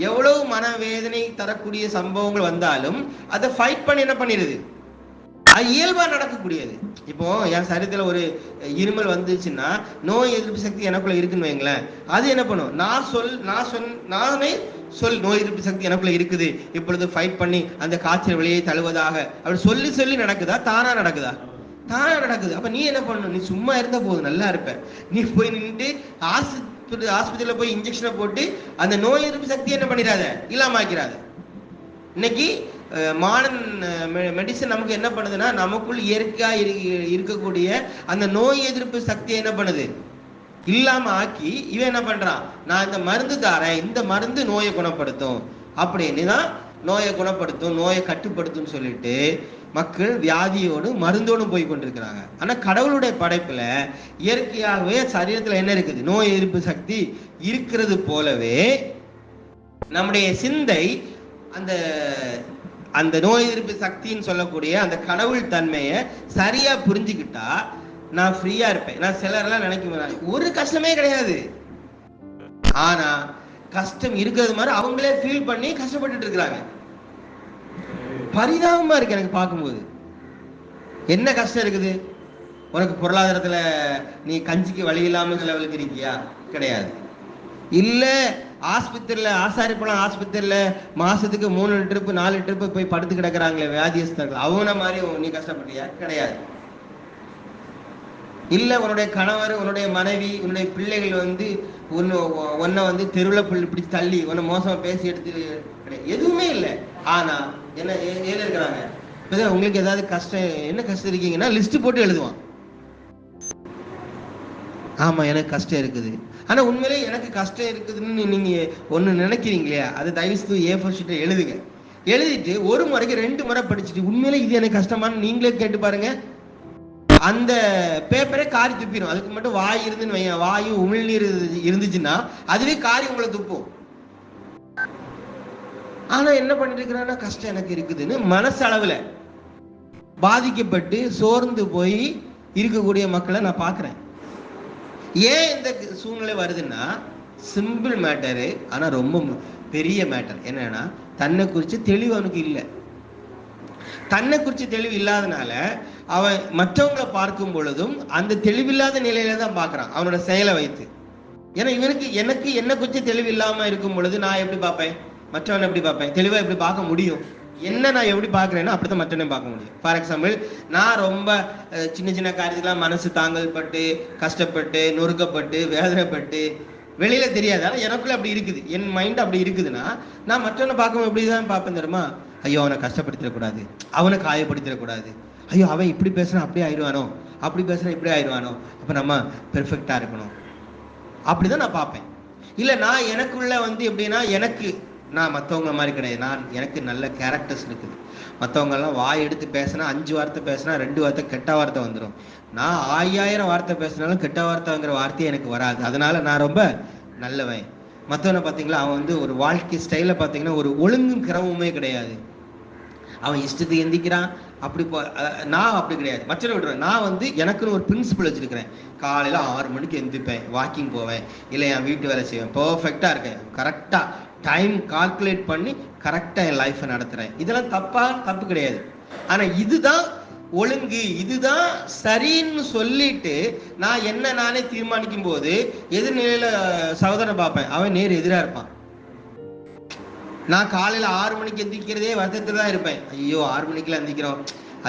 எவ்வளவு மனவேதனை தரக்கூடிய சம்பவங்கள் வந்தாலும் அதை ஃபைட் பண்ணி என்ன பண்ணிடுது, அது இயல்பா நடக்கக்கூடியது. இப்போ என் சரீரத்துல ஒரு இருமல் வந்துச்சுன்னா நோய் எதிர்ப்பு சக்தி எனக்குள்ள இருக்குன்னு வைங்களேன், அது என்ன பண்ணும், நானே நோய் எதிர்ப்பு சக்தி எனக்குள்ள இருக்குது, இப்பொழுது ஃபைட் பண்ணி அந்த காய்ச்சல் வெளியே தழுவதாக அப்படி சொல்லி நடக்குதா, தானா நடக்குதா? தானா நடக்குது. அப்ப நீ என்ன பண்ணணும், நீ சும்மா இருந்தா போதும், நல்லா இருப்ப. நீ போய் நின்று ஆஸ்பத்திரியில போய் இன்ஜெக்ஷனை போட்டு அந்த நோய் எதிர்ப்பு சக்தி என்ன பண்ணிடாத, இல்லாம ஆக்கிறாத. இன்னைக்கு மாடர்ன் மெடிசன் நமக்கு என்ன பண்ணுதுன்னா, நமக்குள் இயற்கையா இருக்கக்கூடிய அந்த நோய் எதிர்ப்பு சக்தியை என்ன பண்ணுது, இல்லாம ஆக்கி இவன் என்ன பண்றான், நான் இந்த மருந்து தாரேன், இந்த மருந்து நோயை குணப்படுத்தும் அப்படின்னு தான், நோயை குணப்படுத்தும், நோயை கட்டுப்படுத்தும் சொல்லிட்டு மக்கள் வியாதியோடு மருந்தோடும் போய் கொண்டிருக்கிறாங்க. ஆனா கடவுளுடைய படைப்புல இயற்கையாகவே சரீரத்துல என்ன இருக்குது, நோய் எதிர்ப்பு சக்தி இருக்கிறது போலவே நம்முடைய சிந்தை அந்த நோய் எதிர்ப்பு சக்தின்னு சொல்லக்கூடிய அந்த கடவுள் தன்மையை சரியா புரிஞ்சுக்கிட்டா நான் ஃப்ரீயா இருப்பேன். நான் சிலரெல்லாம் நினைக்க ஒரு கஷ்டமே கிடையாது, ஆனா கஷ்டம் இருக்கிறது மாதிரி அவங்களே ஃபீல் பண்ணி கஷ்டப்பட்டுட்டு இருக்கிறாங்க. பரிதாபமா இருக்கு எனக்கு பார்க்கும்போது. என்ன கஷ்டம் இருக்குது உனக்கு? பொருளாதாரத்துல நீ கஞ்சிக்கு வழி இல்லாம லெவலுக்கு இருக்கியா? கிடையாது. இல்ல ஆஸ்பத்திரியில ஆசாரிப்பழம் ஆஸ்பத்திரியில மாசத்துக்கு 3 ட்ரிப் 4 ட்ரிப் போய் படுத்து கிடக்குறாங்களே வியாதியஸ்தர்கள், அவன மாதிரி நீ கஷ்டப்பட்டியா? கிடையாது. இல்ல உன்னுடைய கணவர், உன்னுடைய மனைவி, உன்னுடைய பிள்ளைகள் வந்து உன்னை வந்து தெருவில் பிடிச்சி தள்ளி உன்னை மோசமா பேசி எடுத்து கிடையாது, எதுவுமே இல்லை. ஆனா என்ன ஏன் இருக்கிறாங்க? உங்களுக்கு ஏதாவது கஷ்டம், என்ன கஷ்டம் இருக்கீங்கன்னா லிஸ்ட் போட்டு எழுதுவான். ஆமா எனக்கு கஷ்டம் இருக்குது. ஆனா உண்மையிலே எனக்கு கஷ்டம் இருக்குதுன்னு நீங்க ஒண்ணு நினைக்கிறீங்களே, அது தயவுசெய்து A4 ஷீட்டை எழுதுங்க. எழுதிட்டு ஒரு முறைக்கு 2 முறை படிச்சுட்டு உண்மையிலே இது எனக்கு கஷ்டமானு நீங்களே கேட்டு பாருங்க. அந்த பேப்பரே காரி துப்பிடும். அதுக்கு மட்டும் வாய் இருந்துன்னு வைங்க, வாயு உமிழ்நீர் இருந்துச்சுன்னா அதுவே காரி உங்களை துப்பும். ஆனா என்ன பண்ணிட்டு இருக்கிறான்னா, கஷ்டம் எனக்கு இருக்குதுன்னு மனசளவுல பாதிக்கப்பட்டு சோர்ந்து போய் இருக்கக்கூடிய மக்களை நான் பார்க்கிறேன். ஏன் இந்த சூழ்நிலை வருதுன்னா, சிம்பிள் மேட்டரு, ஆனா ரொம்ப பெரிய மேட்டர். என்னன்னா, தன்னை குறித்து தெளிவு அவனுக்கு இல்லை. தன்னை குறித்து தெளிவு இல்லாதனால அவன் மற்றவங்களை பார்க்கும் பொழுதும் அந்த தெளிவில்லாத நிலையில தான் பார்க்கறான் அவனோட செயலை வைத்து. ஏன்னா இவனுக்கு எனக்கு என்ன குறித்து தெளிவு இல்லாம இருக்கும் பொழுது நான் எப்படி பார்ப்பேன், மற்றவனை எப்படி பார்ப்பேன், தெளிவா எப்படி பார்க்க முடியும்? என்ன நான் எப்படி பார்க்குறேன்னா அப்படித்தான் மற்றவனை பார்க்க முடியும். ஃபார் எக்ஸாம்பிள், நான் ரொம்ப சின்ன சின்ன காரியத்துக்கெல்லாம் மனசு தாங்கல் பட்டு கஷ்டப்பட்டு நொறுக்கப்பட்டு வேதனைப்பட்டு வெளியில தெரியாது, ஆனால் எனக்குள்ள அப்படி இருக்குது, என் மைண்ட் அப்படி இருக்குதுன்னா நான் மற்றவனை பார்க்க எப்படி தான் பார்ப்பேன் தெரியுமா? ஐயோ அவனை கஷ்டப்படுத்திடக்கூடாது, அவனை காயப்படுத்திடக்கூடாது, ஐயோ அவன் இப்படி பேசுனா அப்படி ஆயிடுவானோ, அப்படி பேசுனா இப்படி ஆயிடுவானோ, அப்போ நம்ம பெர்ஃபெக்டா இருக்கணும், அப்படிதான் நான் பார்ப்பேன். இல்லை நான் எனக்குள்ள வந்து எப்படின்னா, நான் மற்றவங்க மாதிரி கிடையாது, எனக்கு நல்ல கேரக்டர்ஸ் இருக்குது. மற்றவங்கெல்லாம் வாய் எடுத்து பேசினா 5 வார்த்தை பேசினா 2 வார்த்தை கெட்ட வார்த்தை வந்துடும். நான் 1000 வார்த்தை பேசினாலும் கெட்ட வார்த்தைங்கிற வார்த்தையே எனக்கு வராது. அதனால நான் ரொம்ப நல்லவன். மற்றவனை பார்த்தீங்களா, அவன் வந்து ஒரு வாழ்க்கை ஸ்டைல பார்த்தீங்கன்னா ஒரு ஒழுங்கும் கிரமமே கிடையாது. அவன் இஷ்டத்துக்கு எந்திக்கிறான். அப்படி நான் அப்படி கிடையாது. மற்றவனை விடுறேன். நான் வந்து எனக்குன்னு ஒரு பிரின்சிபல் வச்சிருக்கிறேன். காலையில் 6 மணிக்கு எந்திப்பேன், வாக்கிங் போவேன், இல்லை என் வீட்டு வேலை செய்வேன், பர்ஃபெக்டா இருக்கேன், கரெக்டா டைம் கால்குலேட் பண்ணி கரெக்டா என் லைஃப்பை நடத்துறேன். இதெல்லாம் தப்பு கிடையாது. ஆனா இதுதான் ஒழுங்கு, இதுதான் சரின்னு சொல்லிட்டு நான் என்ன நானே தீர்மானிக்கும் போது எதிர்நிலையில சகோதரனை பார்ப்பேன், அவன் நேர் எதிரா இருப்பான். நான் காலையில 6 மணிக்கு எந்திக்கிறதே வருத்தத்துல தான் இருப்பேன். ஐயோ 6 மணிக்கெல்லாம் எந்திக்கிறோம்,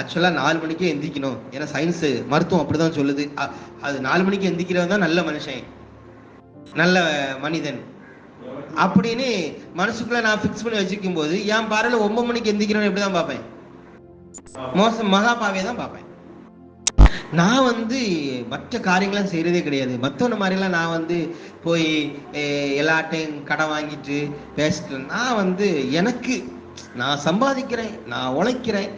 ஆக்சுவலா 4 மணிக்கே எந்திக்கணும், ஏன்னா சயின்ஸ் மருத்துவம் அப்படிதான் சொல்லுது. அது 4 மணிக்கு எந்திக்கிறவன் தான் நல்ல மனுஷன், நல்ல மனிதன் அப்படின்னு மனசுக்குள்ள நான் பிக்ஸ் பண்ணி வச்சுக்கும் போது என் பார்வையில 9 மணிக்கு எந்திக்கிறவன் எப்படிதான் பார்ப்பேன், மகாபாவியை தான் பார்ப்பேன். நான் வந்து மற்ற காரியங்கள்லாம் செய்யறதே கிடையாது. மற்றவன மாதிரிலாம் நான் வந்து போய் எல்லாட்டையும் கடன் வாங்கிட்டு பேசிட்டு, நான் வந்து நான் சம்பாதிக்கிறேன், நான் உழைக்கிறேன்,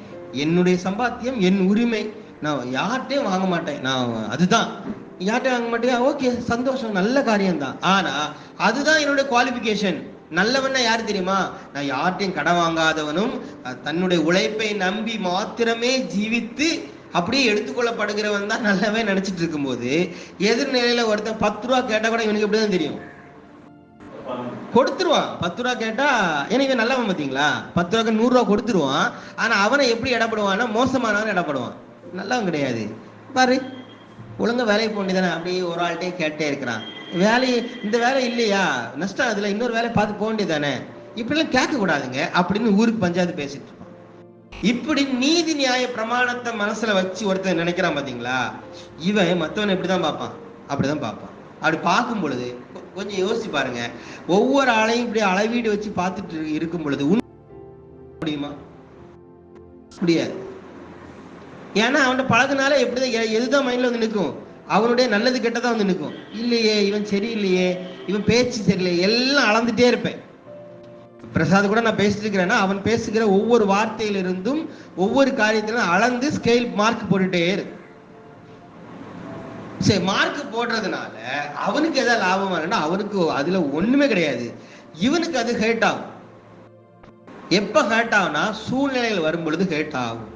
என்னுடைய சம்பாத்தியம் என் உரிமை, நான் யார்கிட்டையும் வாங்க மாட்டேன். அதுதான் யார்கிட்டையும் வாங்க மாட்டேன். ஓகே, சந்தோஷம், நல்ல காரியம்தான். ஆனா அதுதான் என்னுடைய குவாலிஃபிகேஷன். நல்லவன்னா யாரு தெரியுமா? நான் யார்கிட்டையும் கடன் வாங்காதவனும் தன்னுடைய உழைப்பை நம்பி மாத்திரமே ஜீவித்து அப்படியே எடுத்துக்கொள்ளப்படுகிறவன் தான் நல்லவன் நினைச்சிட்டு இருக்கும்போது, எதிர்நிலையில ஒருத்தன் 10 ரூபா கேட்டா கூட இவனுக்கு எப்படிதான் தெரியும், கொடுத்துருவான். 10 ரூபா கேட்டா ஏன்னா இவன் நல்லவன் பார்த்தீங்களா, 10 ரூபாய்க்கு 100 ரூபா கொடுத்துருவான். ஆனா அவனை எப்படி இடப்படுவான்னா மோசமானவன் இடப்படுவான், நல்லவன் கிடையாது. பாரு, ஒழுங்கா வேலையை போண்டிதானே, அப்படியே ஒரு ஆள்கிட்டே கேட்டே இருக்கிறான். இந்த வேலை இல்லையா, நஷ்டம், அதுல இன்னொரு வேலையை பார்த்து போக வேண்டியதானே, இப்படிலாம் கேட்க கூடாதுங்க அப்படின்னு ஊருக்கு பஞ்சாயத்து பேசிட்டு இருப்பான். இப்படி நீதி நியாய பிரமாணத்தை மனசுல வச்சு ஒருத்தர் நினைக்கிறான் பாத்தீங்களா, இவன் மற்றவன் எப்படிதான் பார்ப்பான், அப்படிதான் பார்ப்பான். அப்படி பார்க்கும் பொழுது கொஞ்சம் யோசிச்சு பாருங்க, ஒவ்வொரு ஆளையும் இப்படி அளவீடு வச்சு பார்த்துட்டு இருக்கும் பொழுது முடியுமா? முடியாது. ஏன்னா அவன் பழகுனால எப்படிதான் எதுதான் மைண்ட்ல வந்து நிற்கும், அவனுடைய நல்லது கெட்டதான் வந்து நிற்கும். இல்லையே இவன் சரியில்லையே, இவன் பேச்சு சரியில்லையே, எல்லாம் அளந்துட்டே இருப்பேன். பிரசாத் கூட நான் பேசிட்டு இருக்கிறேன்னா அவன் பேசுகிற ஒவ்வொரு வார்த்தையிலிருந்தும் ஒவ்வொரு காரியத்திலும் அளந்து ஸ்கேல் மார்க் போட்டுட்டே இருக்கு. சரி, மார்க் போடுறதுனால அவனுக்கு எதாவது லாபம் வரணும்னா அவனுக்கு அதுல ஒண்ணுமே கிடையாது. இவனுக்கு அது ஹேட் ஆகும். எப்ப ஹேட் ஆகும்னா சூழ்நிலைகள் வரும் பொழுது ஹேட் ஆகும்.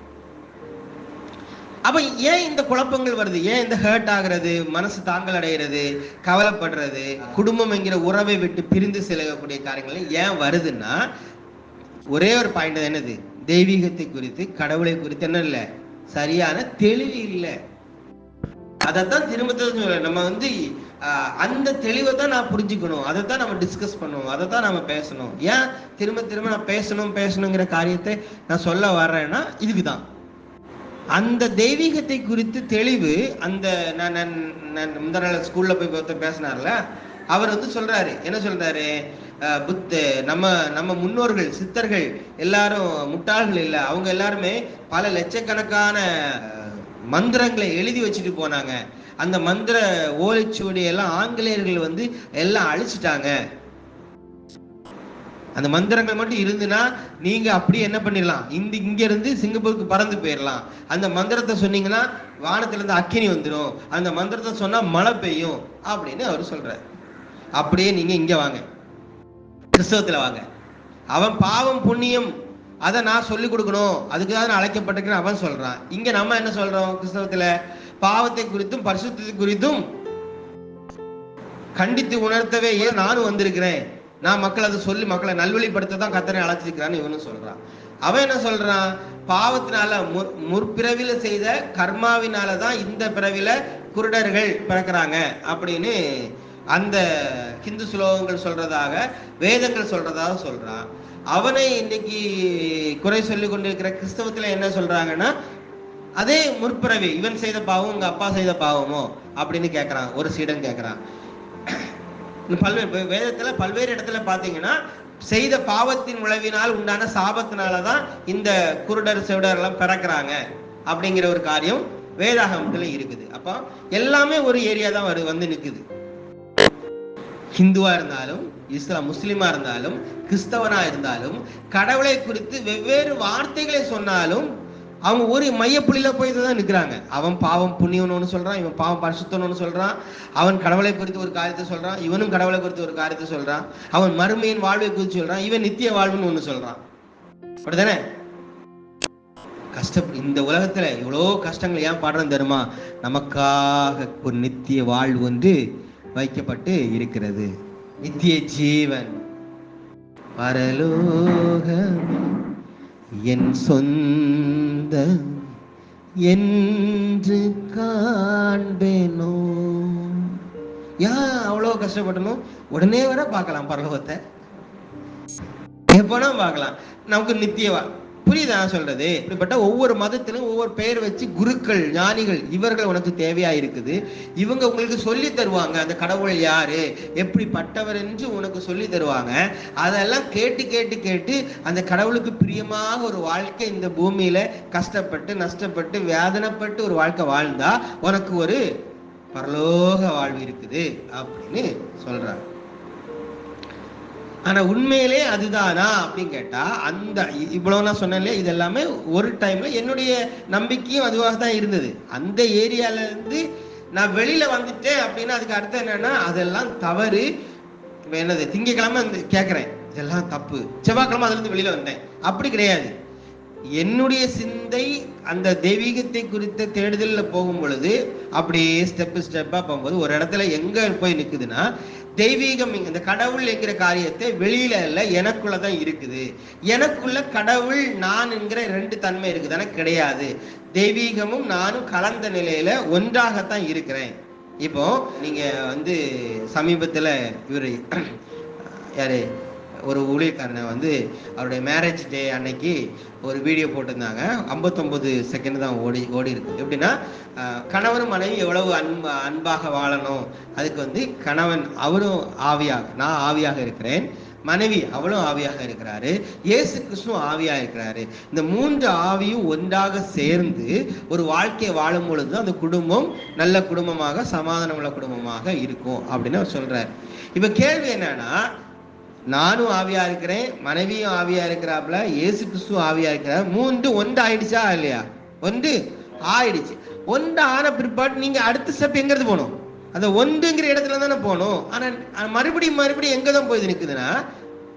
அப்ப ஏன் இந்த குழப்பங்கள் வருது, ஏன் இந்த ஹேர்ட் ஆகிறது, மனசு தாங்கல் அடைகிறது, கவலைப்படுறது, குடும்பம் என்கிற உறவை விட்டு பிரிந்து செல்லக்கூடிய காரியங்கள் ஏன் வருதுன்னா ஒரே ஒரு பாயிண்ட் என்னது, தெய்வீகத்தை குறித்து கடவுளை குறித்து என்ன இல்லை, சரியான தெளிவு இல்லை. அதைத்தான் திரும்ப நம்ம வந்து அந்த தெளிவை தான் நான் புரிஞ்சுக்கணும், அதை தான் நம்ம டிஸ்கஸ் பண்ணுவோம், அதை தான் நம்ம பேசணும். ஏன் திரும்ப திரும்ப நான் பேசணுங்கிற காரியத்தை நான் சொல்ல வர்றேன்னா இதுக்கு தான். அந்த தெய்வீகத்தை குறித்து தெளிவு அந்த நான் இந்த நாள் ஸ்கூல்ல போய் பேசினார்ல, அவர் வந்து சொல்றாரு, என்ன சொல்றாரு, நம்ம முன்னோர்கள் சித்தர்கள் எல்லாரும் முட்டாள்கள் இல்லை, அவங்க எல்லாருமே பல லட்சக்கணக்கான மந்திரங்களை எழுதி வச்சுட்டு போனாங்க. அந்த மந்திர ஓலைச்சுவடி எல்லாம் ஆங்கிலேயர்கள் வந்து எல்லாம் அழிச்சிட்டாங்க. அந்த மந்திரங்கள் மட்டும் இருந்துன்னா நீங்க அப்படியே என்ன பண்ணிடலாம், இங்க இருந்து சிங்கப்பூருக்கு பறந்து போயிடலாம். அந்த மந்திரத்தை சொன்னீங்கன்னா வானத்துல இருந்து அக்கினி வந்துடும், அந்த மந்திரத்தை சொன்னா மழை பெய்யும் அப்படின்னு அவர் சொல்றாரு. அப்படியே நீங்க இங்க வாங்க, கிறிஸ்தவத்துல வாங்க. அவன் பாவம் புண்ணியம் அதை நான் சொல்லிக் கொடுக்கணும், அதுக்குதான் நான் அழைக்கப்பட்டிருக்கேன் அவன் சொல்றான். இங்க நம்ம என்ன சொல்றோம், கிறிஸ்தவத்துல பாவத்தை குறித்தும் பரிசுத்தத்தை குறித்தும் கண்டித்து உணர்த்தவே ஏன் நானும் வந்திருக்கிறேன், நான் மக்கள் அதை சொல்லி மக்களை நல்வழிப்படுத்த தான் கர்த்தரை அழைச்சிருக்கிறான்னு இவனும் சொல்றான். அவன் என்ன சொல்றான், பாவத்தினால முற்பிறவில செய்த கர்மாவினாலதான் இந்த பிறவில குருடர்கள் பிறக்கிறாங்க அப்படின்னு அந்த ஹிந்து ஸ்லோகங்கள் சொல்றதாக வேதங்கள் சொல்றதாக சொல்றான். அவனை இன்னைக்கு குறை சொல்லி கொண்டிருக்கிற கிறிஸ்தவத்துல என்ன சொல்றாங்கன்னா, அதே முற்பிறவி இவன் செய்த பாவம் உங்க அப்பா செய்த பாவமோ அப்படின்னு கேட்கறான். ஒரு சீடன் கேட்கறான். பல்வேறு வேதத்துல பல்வேறு இடத்துல பாத்தீங்கன்னா செய்த பாவத்தின் விளைவினால் உண்டான சாபத்தினாலதான் இந்த குருடர் செவிடர் எல்லாம் பிறக்கிறாங்க அப்படிங்கிற ஒரு காரியம் வேதாகமத்துல இருக்குது. அப்ப எல்லாமே ஒரு ஏரியா தான் வந்து நிக்குது. ஹிந்துவா இருந்தாலும் முஸ்லிமா இருந்தாலும் கிறிஸ்தவனா இருந்தாலும் கடவுளை குறித்து வெவ்வேறு வார்த்தைகளை சொன்னாலும் அவங்க ஒரு மையப்புள்ளியில போய் தான் நிற்கிறாங்க. அவன் பாவம் புண்ணியம்னு சொல்றான், இவன் பாவம் பரிசுத்தம்னு சொல்றான், அவன் கடவுளை குறித்து ஒரு காரியத்தை சொல்றான், இவனும் கடவுளை குறித்து ஒரு காரியத்தை சொல்றான், அவன் மறுமையின் வாழ்வை குறித்து சொல்றான், இவன் நித்திய வாழ்வுன்னு ஒண்ணு சொல்றான். அப்படிதானே? இந்த உலகத்துல இவ்வளோ கஷ்டங்கள் ஏன் பாடுறோம் தெரியுமா? நமக்காக ஒரு நித்திய வாழ்வு வந்து வைக்கப்பட்டு இருக்கிறது. நித்திய ஜீவன் பரலோகம் என் சொந்த என்று காண்பேனோ. ஏன் அவ்வளோ கஷ்டப்படணும்? உடனே வர பார்க்கலாம் பரலோகத்தை, எப்பனா பார்க்கலாம். நமக்கு நித்தியவா புரியுதா சொல்றது? இப்படிப்பட்ட ஒவ்வொரு மதத்திலும் ஒவ்வொரு பெயர் வச்சு குருக்கள் ஞானிகள் இவர்கள் உனக்கு தேவையா இருக்குது. இவங்க உங்களுக்கு சொல்லி தருவாங்க அந்த கடவுள் யாரு எப்படிப்பட்டவர் என்று உனக்கு சொல்லி தருவாங்க. அதெல்லாம் கேட்டு கேட்டு கேட்டு அந்த கடவுளுக்கு பிரியமாக ஒரு வாழ்க்கை இந்த பூமியில கஷ்டப்பட்டு நஷ்டப்பட்டு வேதனைப்பட்டு ஒரு வாழ்க்கை வாழ்ந்தா உனக்கு ஒரு பரலோக வாழ்வு இருக்குது அப்படின்னு சொல்றாங்க. ஆனா உண்மையிலே அதுதானா அப்படின்னு கேட்டா, அந்த இவ்வளவு நான் சொன்னேன் இது எல்லாமே ஒரு டைம்ல என்னுடைய நம்பிக்கையும் அதுவாக தான் இருந்தது. அந்த ஏரியால இருந்து நான் வெளியில வந்துட்டேன் அப்படின்னா அதுக்கு அர்த்தம் என்னன்னா அதெல்லாம் தவறு. என்னது திங்கக்கிழமை கேட்கிறேன் இதெல்லாம் தப்பு, செவ்வாய்க்கிழமை அதுல இருந்து வெளியில வந்தேன், அப்படி கிடையாது. என்னுடைய சிந்தை அந்த தெய்வீகத்தை குறித்த தேடுதல்ல போகும் பொழுது அப்படியே ஸ்டெப்பா போகும்போது ஒரு இடத்துல எங்க போய் நிக்குதுன்னா, தெய்வீகம் இந்த கடவுள் என்கிற காரியத்தை வெளியில இல்ல எனக்குள்ளதான் இருக்குது. எனக்குள்ள கடவுள் நான் என்கிற ரெண்டு தன்மை இருக்குதானே? கிடையாது. தெய்வீகமும் நானும் கலந்த நிலையில ஒன்றாகத்தான் இருக்கிறேன். இப்போ நீங்க வந்து சமீபத்துல இவரு யாரு ஒரு ஊழியக்காரனை வந்து அவருடைய மேரேஜ் டே அன்னைக்கு ஒரு வீடியோ போட்டிருந்தாங்க. 59 செகண்ட் தான் ஓடி இருக்கு. எப்படின்னா கணவன் மனைவி எவ்வளவு அன்பாக வாழணும், அதுக்கு வந்து கணவன் அவரும் ஆவியாக, நான் ஆவியாக இருக்கிறேன், மனைவி அவளும் ஆவியாக இருக்கிறாரு, இயேசு கிறிஸ்து ஆவியா இருக்கிறாரு. இந்த மூன்று ஆவியும் ஒன்றாக சேர்ந்து ஒரு வாழ்க்கையை வாழும் பொழுது அந்த குடும்பம் நல்ல குடும்பமாக சமாதானம் உள்ள குடும்பமாக இருக்கும் அப்படின்னு அவர் சொல்றாரு. இப்ப கேள்வி என்னன்னா, நானும் ஆவியா இருக்கிறேன், மனைவியும் ஆவியா இருக்கிறாப்புல, இயேசு கிறிஸ்து ஆவியா இருக்கிறார், மூன்று ஒன்று ஆயிடுச்சா இல்லையா? ஒன்று ஆயிடுச்சு. ஒன்று ஆன பிற்பாடு நீங்க அடுத்த ஸ்டெப் எங்கிறது போகணும்? அந்த ஒன்றுங்கிற இடத்துல தானே போகணும். ஆனா மறுபடியும் எங்கதான் போய் நிக்குதுன்னா,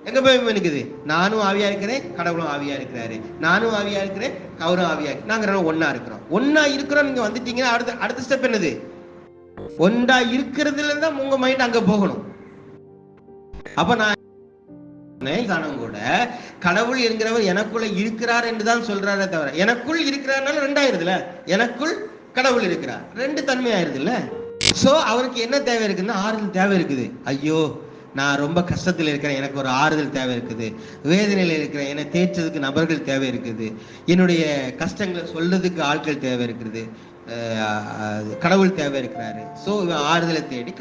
எங்க போய் நிக்குது? நானும் ஆவியா இருக்கிறேன், கடவுளும் ஆவியா இருக்கிறாரு, நானும் ஆவியா இருக்கிறேன், அவரும் ஆவியா, நாங்க ஒன்னா இருக்கிறோம். ஒன்னா இருக்கிறோம் நீங்க வந்துட்டீங்கன்னா அடுத்த ஸ்டெப் என்னது? ஒன்றா இருக்கிறதுல இருந்தா உங்க மைண்ட் அங்க போகணும். அப்ப நான் கூட கடவுள் என்கிறவர் எனக்குள்ள இருக்கிறார் என்றுதான் சொல்றாரே தவிர, எனக்குள் இருக்கிறார்னால ரெண்டாயிருதுல, எனக்குள் கடவுள் இருக்கிறார், ரெண்டு தன்மை ஆயிருது இல்ல. ஸோ அவருக்கு என்ன தேவை இருக்குன்னா ஆறுதல் தேவை இருக்குது. ஐயோ நான் ரொம்ப கஷ்டத்தில் இருக்கிறேன், எனக்கு ஒரு ஆறுதல் தேவை இருக்குது. வேதனையில் இருக்கிறேன், என்னை தேய்ச்சதுக்கு நபர்கள் தேவை இருக்குது. என்னுடைய கஷ்டங்களை சொல்றதுக்கு ஆட்கள் தேவை இருக்குது. கடவுள் தேவை இருக்கிறாரு. ஸோ இவன் ஆறுதலை தேடி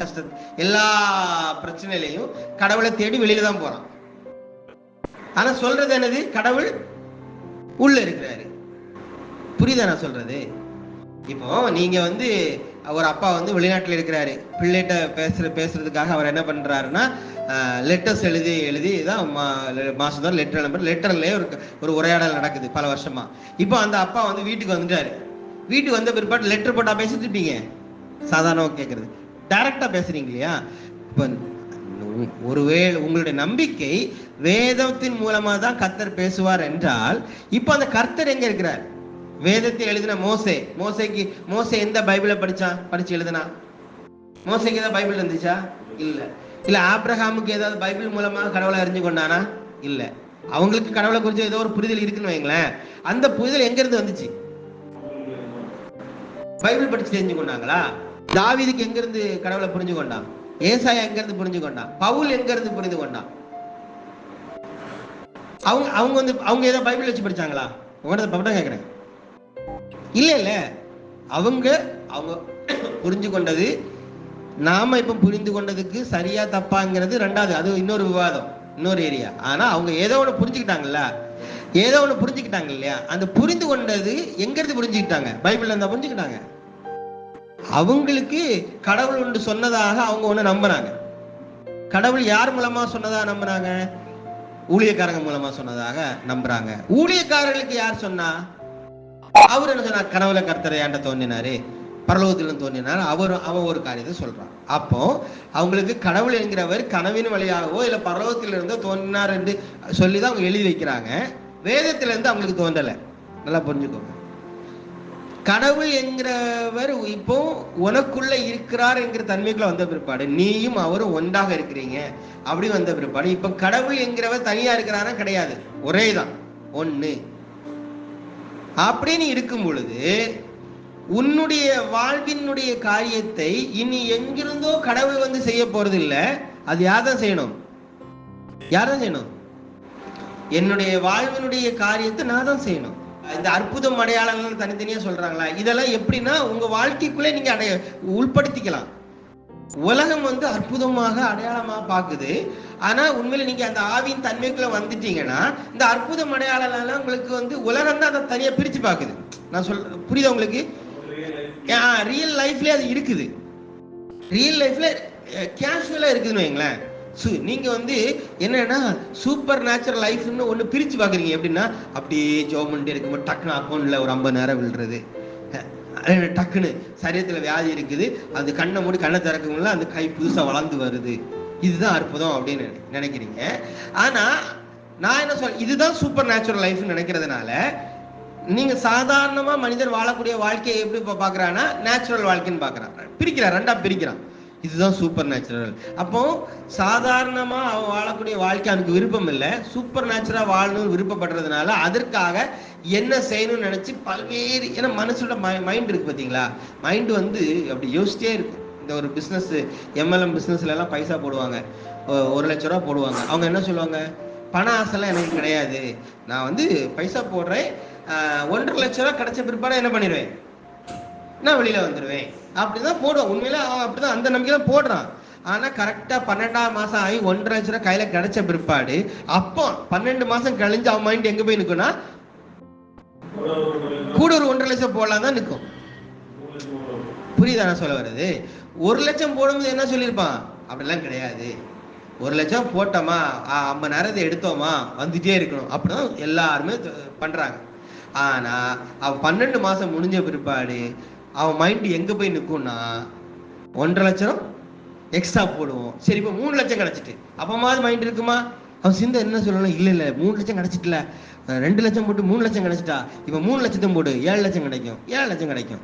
எல்லா பிரச்சனையிலையும் கடவுளை தேடி வெளியில தான் போறான். ஆனா சொல்றது என்னது? கடவுள் உள்ள இருக்கிறாரு. புரியுதா நான் சொல்றது? இப்போ நீங்க ஒரு அப்பா வெளிநாட்டுல இருக்கிறாரு, பிள்ளைகிட்ட பேசுறதுக்காக அவர் என்ன பண்றாருன்னா லெட்டர்ஸ் எழுதி தான் மாசம் தான் லெட்டர் எழுதுறாரு. லெட்டர்லயே ஒரு உரையாடல் நடக்குது பல வருஷமா. இப்போ அந்த அப்பா வீட்டுக்கு வந்துட்டாரு. வீட்டுக்கு வந்த பிற்பாடு லெட்டர் போட்டா பேசிட்டு இருப்பீங்க? சாதாரணமாக கேட்கறது, டைரக்டா பேசுறீங்க இல்லையா? இப்போ ஒருவேளை உங்களுடைய நம்பிக்கை வேதத்தின் மூலமா தான் கர்த்தர் பேசுவார் என்றால், இப்போ அந்த கர்த்தர் எங்க இருக்கிறார்? வேதத்தை எழுதின மோசே எந்த பைபிளை படிச்சு எழுதினா? மோசைக்கு ஏதாவது பைபிள் இருந்துச்சா? இல்ல ஆபிரகாமுக்கு ஏதாவது பைபிள் மூலமா கடவுளை அறிஞ்சு கொண்டானா? இல்ல. அவங்களுக்கு கடவுளை குறித்து ஏதோ ஒரு புரிதல் இருக்குன்னு வைங்களேன். அந்த புரிதல் எங்க இருந்து வந்துச்சு? பைபிள் படிச்சு தெரிஞ்சு கொண்டாங்களா? தாவீதுக்கு எங்க இருந்து கடவுளை புரிஞ்சு கொண்டான்? ஏசாயா எங்க இருந்து புரிஞ்சு கொண்டான்? பவுல் எங்க இருந்து புரிந்து கொண்டான்? அவங்க ஏதோ பைபிள் வச்சு படிச்சாங்களா? உங்கள்கிட்ட கேட்கிறேன். இல்ல அவங்க புரிஞ்சு கொண்டது நாம இப்ப புரிந்து கொண்டதுக்கு சரியா தப்பாங்கிறது ரெண்டாவது, அது இன்னொரு விவாதம், இன்னொரு ஏரியா. ஆனா அவங்க ஏதோ ஒண்ணு புரிஞ்சுக்கிட்டாங்க இல்லையா? அந்த புரிந்து கொண்டது எங்க இருந்து புரிஞ்சுக்கிட்டாங்க? பைபிள்ல இருந்தா புரிஞ்சுக்கிட்டாங்க. அவங்களுக்கு கடவுள் ஒன்று சொன்னதாக அவங்க ஒண்ணு நம்பினாங்க. கடவுள் யார் மூலமா சொன்னதா நம்பினாங்க? ஊழியக்காரங்க மூலமா சொன்னதாக நம்புறாங்க. ஊழியக்காரர்களுக்கு யார் சொன்னா? அவர் என்ன சொன்னார்? கனவுல கர்த்தரை ஏண்ட தோன்றினாரு, பரலோகத்திலும் தோன்றினார். அவன் ஒரு காரியத்தை சொல்றான். அப்போ அவங்களுக்கு கடவுள் என்கிறவர் கனவின் வழியாகவோ இல்ல பரலோகத்திலிருந்தோ தோன்றினார் என்று சொல்லிதான் அவங்க எழுதி வைக்கிறாங்க. வேதத்தில இருந்து அவங்களுக்கு தோன்றல. நல்லா புரிஞ்சுக்கோங்க. கடவுள் என்கிறவர் இப்போ உனக்குள்ள இருக்கிறார் என்கிற தன்மைக்குள்ள வந்த பிற்பாடு நீயும் அவரும் ஒன்றாக இருக்கிறீங்க. அப்படி வந்த பிற்பாடு இப்ப கடவுள் என்கிறவர் தனியா இருக்கிறாரா? கிடையாது, ஒரேதான், ஒண்ணு. அப்படின்னு இருக்கும் பொழுது உன்னுடைய வாழ்வினுடைய காரியத்தை இனி எங்கிருந்தோ கடவுள் செய்ய போறது இல்ல. அது யார்தான் செய்யணும்? என்னுடைய வாழ்வினுடைய காரியத்தை நான் தான் செய்யணும். இந்த அற்புதம் அடையாளங்கள் தனித்தனியா சொல்றாங்களா? இதெல்லாம் எப்படின்னா உங்க வாழ்க்கைக்குள்ளே நீங்க உள்படுத்திக்கலாம். உலகம் அற்புதமாக அடையாளமா பாக்குது. ஆனா உண்மையில நீங்க அந்த ஆவியின் தன்மைக்குள்ள வந்துட்டீங்கன்னா இந்த அற்புதம் அடையாளம் உங்களுக்கு உலகம் தான் அதை தனியா பிரிச்சு பாக்குது. நான் புரியுதா உங்களுக்கு? ரியல் லைஃப்ல அது இருக்குது. ரியல் லைஃப்ல கேஷுவலா இருக்குதுன்னு வைங்களேன். நீங்க என்னன்னா சூப்பர் நேச்சுரல் லைஃப்னு ஒண்ணு பிரிச்சு பாக்குறீங்க. எப்படின்னா அப்படியே ஜோம் பண்ணிட்டு இருக்கும்போது டக்குன்னு அக்கௌண்ட்ல ஒரு 50 நேரம் விழுறது, டக்குன்னு சரீரத்துல வியாதி இருக்குது, அந்த கண்ணை மூடி கண்ணை திறக்கும்ல அந்த கை புதுசா வளர்ந்து வருது, இதுதான் அற்புதம் அப்படின்னு நினைக்கிறீங்க. ஆனா நான் என்ன சொல்றேன், இதுதான் சூப்பர் நேச்சுரல் லைஃப் நினைக்கிறதுனால நீங்க சாதாரணமா மனிதர் வாழக்கூடிய வாழ்க்கையை எப்படி பாக்குறான்னா நேச்சுரல் வாழ்க்கைன்னு பாக்குறான். பிரிக்கிறான், ரெண்டா பிரிக்கிறான். இதுதான் சூப்பர் நேச்சுரல். அப்போ சாதாரணமா அவன் வாழக்கூடிய வாழ்க்கை அவனுக்கு விருப்பம் இல்லை, சூப்பர் நேச்சுரலா வாழணும்னு விருப்பப்படுறதுனால அதற்காக என்ன செய்யணும்னு நினைச்சு பல்வேறு, ஏன்னா மனசோட மைண்ட் இருக்கு பாத்தீங்களா, மைண்ட் அப்படி யோசிச்சே இருக்கும். இந்த ஒரு பிசினஸ், எம்எல்எம் பிசினஸ்ல எல்லாம் பைசா போடுவாங்க, 1 லட்ச ரூபா போடுவாங்க. அவங்க என்ன சொல்லுவாங்க? பண ஆசைலாம் எனக்கு கிடையாது, நான் பைசா போடுறேன், 1.5 லட்ச ரூபா கிடைச்ச பிற்பாடு என்ன பண்ணிடுவேன், நான் வெளியில வந்துடுவேன் அப்படிதான் போடுவான். உண்மையில அவன் அப்படிதான் அந்த நம்பிக்கையில போடுறான். ஆனா கரெக்டா 12ஆம் மாசம் ஆகி 1.5 லட்ச ரூபாய் கையில கிடைச்ச பிற்பாடு அப்போ 12 மாசம் கழிஞ்சு அவன் மைண்ட் எங்க போய் நிக்கும்னா கூட ஒரு 1.5 லட்சம் போடலாம் தான் நிற்கும். புரியுதா நான் சொல்ல வர்றது? 1 லட்சம் போடும்போது என்ன சொல்லியிருப்பான்? அப்படிலாம் கிடையாது, 1 லட்சம் போட்டோமா 50 நேரத்தை எடுத்தோமா வந்துட்டே இருக்கணும், அப்படிதான் எல்லாருமே பண்றாங்க. ஆனா அவன் 12 மாசம் முடிஞ்ச பிற்பாடு அவன் மைண்ட் எங்க போய் நிற்கும்னா 1.5 லட்சம் எக்ஸ்ட்ரா போடுவோம். சரி இப்ப 3 லட்சம் கிடைச்சிட்டு அப்பமாவது மைண்ட் இருக்குமா? அவன் சிந்தை என்ன சொல்லணும்? இல்ல 3 லட்சம் கிடைச்சிட்டுல, 2 லட்சம் போட்டு 3 லட்சம் கிடைச்சிட்டா, இப்ப 3 லட்சத்தையும் போடு 7 லட்சம் கிடைக்கும், 7 லட்சம் கிடைக்கும்.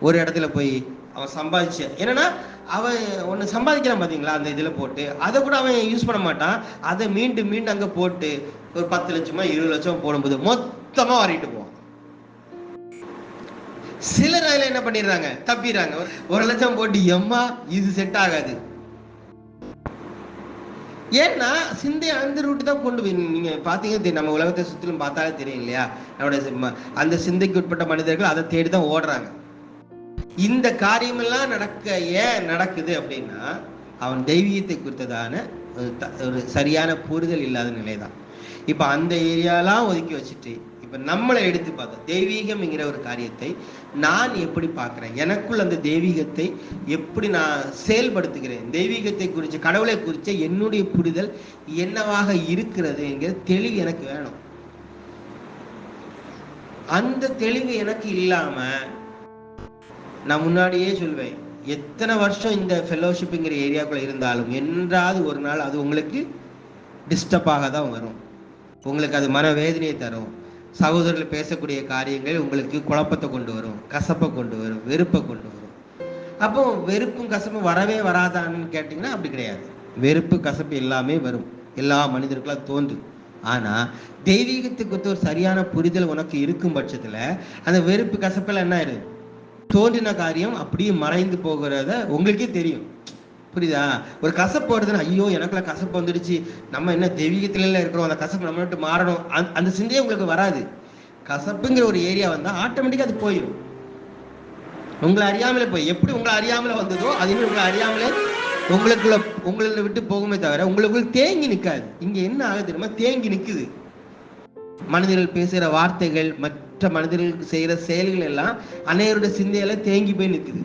ஒரு இடத்துல போய் அவன் சம்பாதிச்ச, என்னன்னா அவன் ஒண்ணு சம்பாதிக்கிறான் பாத்தீங்களா, அந்த இதுல போட்டு அதை கூட அவன் யூஸ் பண்ண மாட்டான். அதை மீண்டும் அங்க போட்டு ஒரு 10 லட்சமா 20 லட்சம் போடும்போது மொத்தமா வாரிட்டு போவான். சிலர் அதுல என்ன பண்ணிடுறாங்க, தப்பிடுறாங்க. 1,00,000 போட்டு எம்மா இது செட் ஆகாது. ஏன்னா சிந்தைய அந்த ரூட்டு தான் கொண்டு போய் நீங்க பாத்தீங்கன்னா நம்ம உலகத்தை சுற்றிலும் பார்த்தாலே தெரியும் இல்லையா, நம்மளுடைய அந்த சிந்தைக்கு உட்பட்ட மனிதர்கள் அதை தேடிதான் ஓடுறாங்க. இந்த காரியமெல்லாம் ஏன் நடக்குது அப்படின்னா, அவன் தெய்வீகத்தை குறித்ததான ஒரு சரியான புரிதல் இல்லாத நிலைதான். இப்ப அந்த ஏரியாலாம் ஒதுக்கி வச்சுட்டு இப்ப நம்மளை எடுத்து பார்த்தோம், தெய்வீகம்ங்கிற ஒரு காரியத்தை நான் எப்படி பார்க்கிறேன், எனக்குள் அந்த தெய்வீகத்தை எப்படி நான் செயல்படுத்துகிறேன், தெய்வீகத்தை குறித்து கடவுளை குறித்த என்னுடைய புரிதல் என்னவாக இருக்கிறது என்கிற தெளிவு எனக்கு வேணும். அந்த தெளிவு எனக்கு இல்லாம நான் முன்னாடியே சொல்வேன், எத்தனை வருஷம் இந்த ஃபெலோஷிப்ங்கிற ஏரியாக்குள்ள இருந்தாலும் என்றாவது ஒரு நாள் அது உங்களுக்கு டிஸ்டர்பாக தான் வரும். உங்களுக்கு அது மனவேதனையை தரும். சகோதரர்கள் பேசக்கூடிய காரியங்கள் உங்களுக்கு குழப்பத்தை கொண்டு வரும், கசப்பை கொண்டு வரும், வெறுப்பை கொண்டு வரும். அப்போ வெறுப்பும் கசப்பும் வரவே வராதான்னு கேட்டிங்கன்னா அப்படி கிடையாது. வெறுப்பு கசப்பு எல்லாமே வரும், எல்லா மனிதர்களும் தோன்றும். ஆனா தெய்வீகத்துக்கு ஒரு சரியான புரிதல் உனக்கு இருக்கும் பட்சத்துல அந்த வெறுப்பு கசப்பெல்லாம் என்ன ஆயிடுது, தோன்றின காரியம் அப்படியே மறைந்து போகிறத உங்களுக்கே தெரியும். புரியுதா? ஒரு கசப்பு வருதுன்னா ஐயோ எனக்குள்ள கசப்பு வந்துடுச்சு, நம்ம என்ன தெய்வீகத்துல இருக்கிறோம், அந்த கசப்பு நம்ம விட்டு மாறணும், அந்த சிந்தையே உங்களுக்கு வராது. கசப்புங்கிற ஒரு ஏரியா வந்தா ஆட்டோமேட்டிக்கா அது போயிடும். உங்களை அறியாமலே போய் எப்படி உங்களை அறியாமலே வந்ததோ அது உங்களை அறியாமலே உங்களை விட்டு போகுமே தவிர உங்களுக்குள்ள தேங்கி நிற்காது. இங்க என்ன ஆகுது தெரியுமா, தேங்கி நிற்குது. மனிதர்கள் பேசுகிற வார்த்தைகள், மற்ற மனிதர்களுக்கு செய்கிற செயல்கள் எல்லாம் அன்னையருடைய சிந்தையில தேங்கி போய் நிற்குது.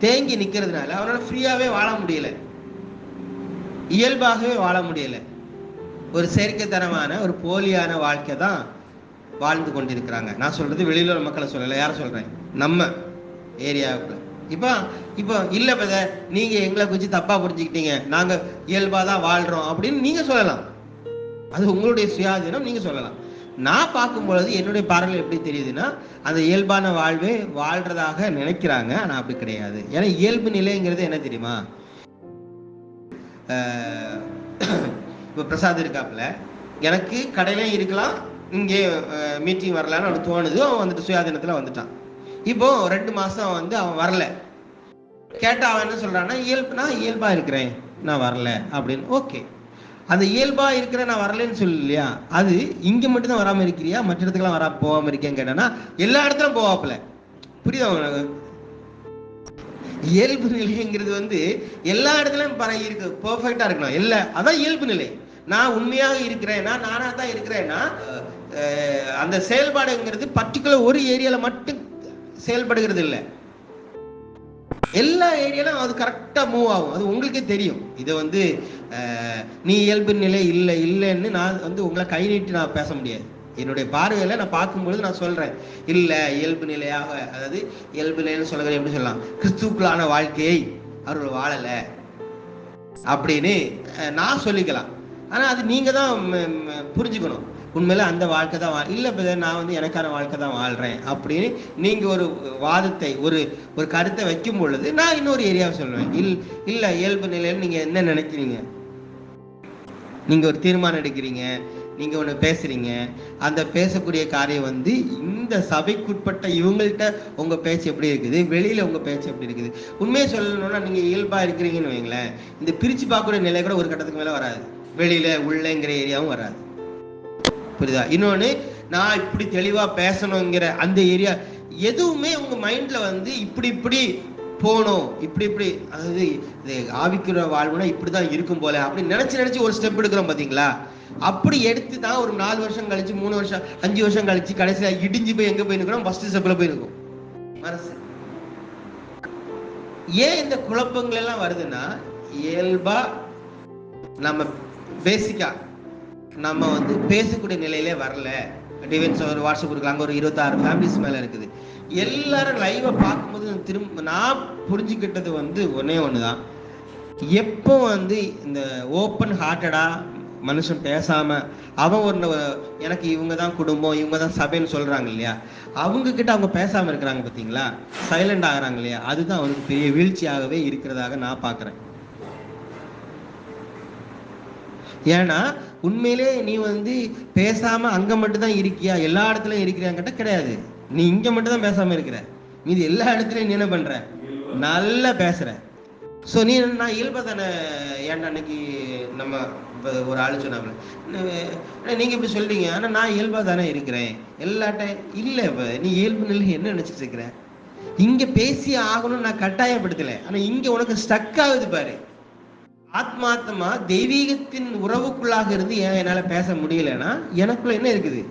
தேங்கி நிற்கிறதுனால அவனால ஃப்ரீயாவே வாழ முடியல, இயல்பாகவே வாழ முடியல. ஒரு செயற்கைத்தனமான ஒரு போலியான வாழ்க்கை தான் வாழ்ந்து கொண்டிருக்கிறாங்க. நான் சொல்றது வெளியில மக்களை சொல்லல, யார சொல்றேன், நம்ம ஏரியாவுக்குள்ள. இப்போ இல்ல பதர் நீங்க எங்களை குறிச்சு தப்பா புரிஞ்சுக்கிட்டீங்க, நாங்க இயல்பாதான் வாழ்றோம் அப்படின்னு நீங்க சொல்லலாம். அது உங்களுடைய சுயாதீனம், நீங்க சொல்லலாம். நான் பார்க்கும் பொழுது என்னுடைய பார்வையில் எப்படி தெரியுதுன்னா, அந்த இயல்பான வாழ்வே வாழ்றதாக நினைக்கிறாங்க. ஆனா அப்படி கிடையாது. ஏன்னா இயல்பு நிலைங்கிறது என்ன தெரியுமா, இப்போ பிரசாத் இருக்காப்புல, எனக்கு கடையிலையும் இருக்கலாம், இங்கே மீட்டிங் வரலான்னு அவனுக்கு தோணுது, அவன் வந்துட்டு சுயாதீனத்துல வந்துட்டான். இப்போ 2 மாசம் வந்து அவன் வரல. கேட்டா அவன் என்ன சொல்றான்னா, நான் இயல்பா இருக்கிறேன், நான் வரல அப்படின்னு. ஓகே, அந்த இயல்பா இருக்கிற நான் வரலன்னு சொல்லலையா, அது இங்க மட்டும் தான் வராம இருக்கிறியா, மற்ற இடத்துக்குலாம் போகாம இருக்கேன்னு கேட்டானா எல்லா இடத்துலும் போவாப்புல. புரியுதா உங்களுக்கு? இயல்பு நிலைங்கிறது வந்து எல்லா இடத்துலயும் இருக்கு, பெர்ஃபெக்டா இருக்கணும், இல்ல அதான் இயல்பு நிலை. நான் உண்மையாக இருக்கிறேன்னா, நானா தான் இருக்கிறேன்னா, அந்த செயல்பாடுங்கிறது பர்டிகுலர் ஒரு ஏரியால மட்டும் செயல்படுகிறது இல்லை, எல்லா ஏரியாலும் அது கரெக்டா மூவ் ஆகும். அது உங்களுக்கே தெரியும். இதை வந்து நீ இயல்பு நிலை இல்லை இல்லைன்னு நான் வந்து உங்களை கை நீட்டி நான் பேச முடியாது. என்னுடைய பார்வையில நான் பார்க்கும்பொழுது நான் சொல்றேன், இல்ல இயல்பு நிலையாக, அதாவது இயல்பு நிலைன்னு சொல்லுங்க, எப்படி சொல்லலாம், கிறிஸ்துக்குள்ளான வாழ்க்கையை அவர்கள் வாழல அப்படின்னு நான் சொல்லிக்கலாம். ஆனா அது நீங்க தான் புரிஞ்சுக்கணும். உண்மையில அந்த வாழ்க்கை தான் இல்ல பிரதர், நான் வந்து எனக்கான வாழ்க்கை தான் வாழ்றேன் அப்படின்னு நீங்க ஒரு வாதத்தை ஒரு கருத்தை வைக்கும் பொழுது நான் இன்னொரு ஏரியாவை சொல்லுவேன், இல்ல இயல்பு நிலையில நீங்க என்ன நினைக்கிறீங்க, நீங்க ஒரு தீர்மானம் எடுக்கிறீங்க, நீங்க ஒண்ணு பேசுறீங்க, அந்த பேசக்கூடிய காரியம் வந்து இந்த சபைக்குட்பட்ட இவங்கள்ட்ட உங்க பேச்சு எப்படி இருக்குது, வெளியில உங்க பேச்சு எப்படி இருக்குது. உண்மையை சொல்லணும்னா நீங்க இயல்பா இருக்கிறீங்கன்னு வைங்களேன், இந்த பிரிச்சு பார்க்கக்கூடிய நிலை கூட ஒரு கட்டத்துக்கு மேல வராது, வெளியில உள்ளங்கிற ஏரியாவும் வராது. புரியுதா? இன்னொன்னு, நான் இப்படி தெளிவா பேசணுங்கிற அந்த ஏரியா எதுவுமே உங்க மைண்ட்ல வந்து இப்படி போகணும், இப்படி அதாவது ஆவிக்கிற வாழ்வுனா இப்படிதான் இருக்கும் போல அப்படி நினைச்சு ஒரு ஸ்டெப் எடுக்கிறோம் பாத்தீங்களா, அப்படி எடுத்து தான் ஒரு 4 வருஷம் கழிச்சு, 3 வருஷம் 5 வருஷம் கழிச்சு கடைசியில இடிஞ்சு போய் எங்க போய் நிற்கிறோம், ஃபர்ஸ்ட் ஸ்டெப்ல போய் இருக்கும் மனசு. ஏன் இந்த குழப்பங்கள் எல்லாம் வருதுன்னா, இயல்பா நம்ம பேசிக்கா நம்ம வந்து பேசக்கூடிய நிலையிலே வரல. டிவைன்ஸ் ஒரு வாட்ஸ்அப் கொடுக்கலாங்க, ஒரு 26 ஃபேமிலிஸ் மேல இருக்குது. எல்லாரும் லைவா பார்க்கும்போது திரும்ப நான் புரிஞ்சுக்கிட்டது வந்து ஒன்னே ஒண்ணுதான், எப்போ வந்து இந்த ஓப்பன் ஹார்ட்டடா மனுஷன் பேசாம அவன் எனக்கு இவங்க தான் குடும்பம், இவங்க தான் சபைன்னு சொல்றாங்க இல்லையா, அவங்க கிட்ட அவங்க பேசாம இருக்கிறாங்க பாத்தீங்களா, சைலண்ட் ஆகுறாங்க இல்லையா, அதுதான் அவனுக்கு பெரிய வீழ்ச்சியாகவே இருக்கிறதாக நான் பாக்குறேன். ஏன்னா உண்மையிலே நீ வந்து பேசாம அங்க மட்டும் தான் இருக்கியா, எல்லா இடத்துலயும் இருக்கிறாங்கிட்ட கிடையாது. நீ இங்க மட்டும் தான் பேசாம இருக்கிற, மீது எல்லா இடத்துலயும் நீ என்ன பண்ற, நல்லா பேசுற. ஸோ நீ நான் இயல்பா தானே. ஏன்டா அன்னைக்கு நம்ம ஒரு ஆளு சொன்னாங்க, நீங்க இப்படி சொல்றீங்க, ஆனா நான் இயல்பா தானே இருக்கிறேன் எல்லா டைம். இல்ல, இப்ப நீ இயல்பு நிலை என்ன நினைச்சிட்டு இருக்கிற? இங்க பேசி ஆகணும்னு நான் கட்டாயப்படுத்தல, ஆனா இங்க உனக்கு ஸ்டக் ஆகுது பாரு. ஆத்மாத்மா தெய்வீகத்தின் உறவுக்குள்ளாக இருந்து ஏன் என்னால பேச முடியலன்னா, எனக்குள்ள என்ன இருக்குது,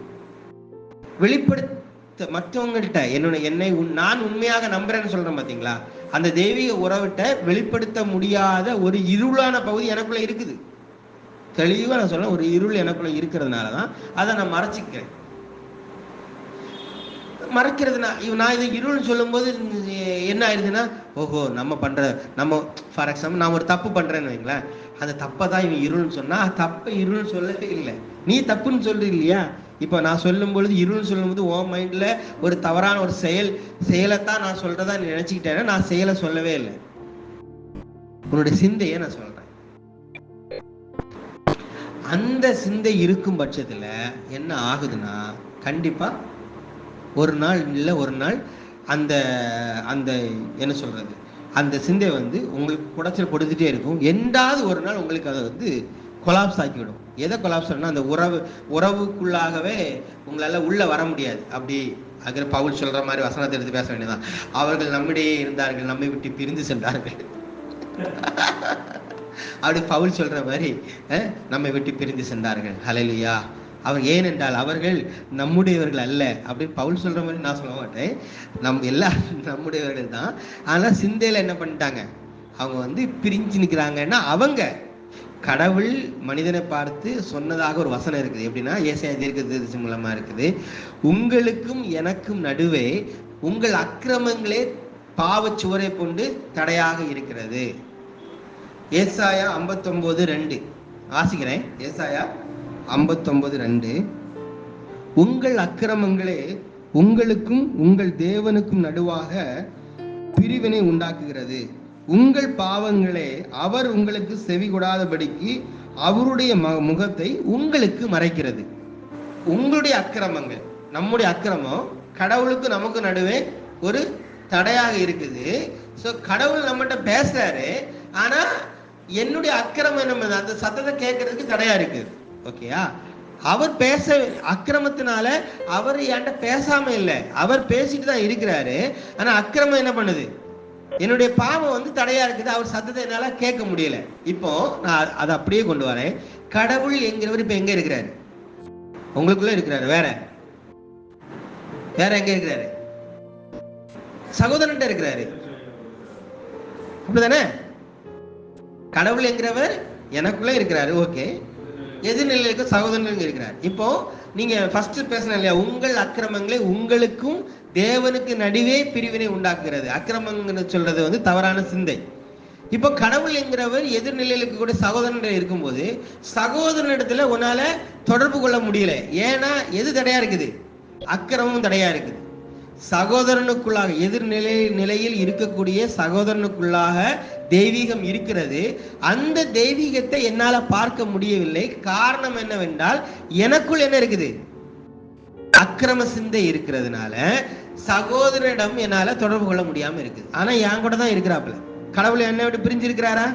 வெளிப்படுத்த மற்றவங்கள்ட்ட என்னை நான் உண்மையாக நம்புறேன்னு சொல்றேன் பாத்தீங்களா, அந்த தெய்வீக உறவிட்ட வெளிப்படுத்த முடியாத ஒரு இருளான பகுதி எனக்குள்ள இருக்குது. தெளிவா நான் சொல்றேன், ஒரு இருள் எனக்குள்ள இருக்கிறதுனாலதான் அதை நான் மறைச்சிக்கிறேன். மறைக்கிறதுனா நான் இது இருள்னு சொல்லும் போது என்ன ஆயிடுதுன்னா, ஓஹோ நம்ம ஃபார் எக்ஸாம்பிள் நான் ஒரு தப்பு பண்றேன்னு வைங்களேன், அந்த தப்பை தான் இவன் இருள்னு சொன்னா, தப்பை இருள்னு சொல்லவே இல்லை, நீ தப்புன்னு சொல்ற இல்லையா. இப்போ நான் சொல்லும் பொழுது இருள்னு சொல்லும் போது உன் மைண்ட்ல ஒரு தவறான ஒரு செயலைத்தான் நான் சொல்றதா நீ நினைச்சுக்கிட்டேன்னா, நான் செயலை சொல்லவே இல்லை, உன்னுடைய சிந்தையை நான் சொல்றேன். அந்த சிந்தை இருக்கும் பட்சத்துல என்ன ஆகுதுன்னா, கண்டிப்பா ஒரு நாள் இல்லை ஒரு நாள் அந்த அந்த என்ன சொல்றது, அந்த சிந்தை உங்களுக்கு குடைச்சல் கொடுத்துட்டே இருக்கும். என்றாவது ஒரு நாள் உங்களுக்கு அதை கொலாப்ஸ் ஆக்கிவிடும். எதை கொலாப்ஸ் ஆனா, அந்த உறவுக்குள்ளாகவே உங்களால உள்ள வர முடியாது. அப்படி அங்கே பவுல் சொல்ற மாதிரி வசனத்தை எடுத்து பேச வேண்டியதான். அவர்கள் நம்மிடையே இருந்தார்கள், நம்மை விட்டு பிரிந்து சென்றார்கள். அப்படி பவுல் சொல்ற மாதிரி நம்மை விட்டு பிரிந்து சென்றார்கள். ஹல்லேலூயா. அவர் ஏனென்றால் அவர்கள் நம்முடையவர்கள் அல்ல அப்படின்னு பவுல் சொல்ற மாதிரி நான் சொல்ல மாட்டேன். எல்லாரும் நம்முடையவர்கள் தான். ஆனா சிந்தையில என்ன பண்ணிட்டாங்க, அவங்க பிரிஞ்சு நிற்கிறாங்கன்னா, அவங்க கடவுள் மனிதனை பார்த்து சொன்னதாக ஒரு வசனம் இருக்குது. எப்படின்னா, ஏசாயா தீர்க்கதரிசி மூலமா இருக்குது, உங்களுக்கும் எனக்கும் நடுவே உங்கள் அக்கிரமங்களே பாவச்சுவரை கொண்டு தடையாக இருக்கிறது. ஏசாயா 59:2 வாசிக்கிறேன். ஏசாயா 59:2, உங்கள் அக்கிரமங்களே உங்களுக்கும் உங்கள் தேவனுக்கும் நடுவாக பிரிவினை உண்டாக்குகிறது, உங்கள் பாவங்களே அவர் உங்களுக்கு செவி கொடாதபடிக்கு அவருடைய முகத்தை உங்களுக்கு மறைக்கிறது. உங்களுடைய அக்கிரமங்கள், நம்முடைய அக்கிரமம் கடவுளுக்கு நமக்கு நடுவே ஒரு தடையாக இருக்குது. ஸோ கடவுள் நம்மகிட்ட பேசுறாரு, ஆனா என்னுடைய அக்கிரமம் என்ன, அந்த சத்தத்தை கேட்கறதுக்கு தடையா இருக்குது. ஓகேயா, அவர் பேச அக்கிரமத்தினால அவர் என்கிட்ட பேசாம இல்லை, அவர் பேசிட்டு தான் இருக்கிறாரு. ஆனா அக்கிரமம் என்ன பண்ணுது, என்னுடைய பாவம் தடையா இருக்குது, அவர் சத்தத்தை என்னால கேட்க முடியல. இப்போ நான் அதை அப்படியே கொண்டு வரேன். கடவுள் என்கிறவர் இப்ப எங்க இருக்கிறாரு, உங்களுக்குள்ள இருக்கிறாரு. வேற எங்க இருக்கிறாரு, சகோதரன்ட்ட இருக்கிறாரு. அப்படிதானே, கடவுள் என்கிறவர் எனக்குள்ள இருக்கிறாரு. ஓகே, எதிர்நிலைக்கு சகோதரன் இருக்கிறார். இப்போ நீங்க ஃபர்ஸ்ட் பேசணும் இல்லையா, உங்கள் அக்கிரமங்களை உங்களுக்கும் தேவனுக்கு நடுவே பிரிவினை உண்டாக்குகிறது. அக்கிரமங்கள் சொல்றது தவறான சிந்தை. இப்போ கடவுள் என்கிறவர் எதிர்நிலைக்கு கூட சகோதரன் இருக்கும்போது, சகோதரனிடத்துல உன்னால தொடர்பு கொள்ள முடியல. ஏன்னா எது தடையா இருக்குது, அக்கிரமும் தடையா இருக்குது. சகோதரனுக்குள்ளாக நிலையில் இருக்கக்கூடிய சகோதரனுக்குள்ளாக தெய்வீகம் இருக்கிறது. அந்த தெய்வீகத்தை என்னால பார்க்க முடியவில்லை. காரணம் என்னவென்றால், எனக்குள் என்ன இருக்குது, அக்கிரம சிந்தை இருக்கிறதுனால சகோதரனிடம் என்னால தொடர்பு கொள்ள முடியாம இருக்குது. ஆனா என் கூட தான் இருக்கிறாப்புல. கடவுள் என்னை விட்டு பிரிஞ்சிருக்கிறாரா,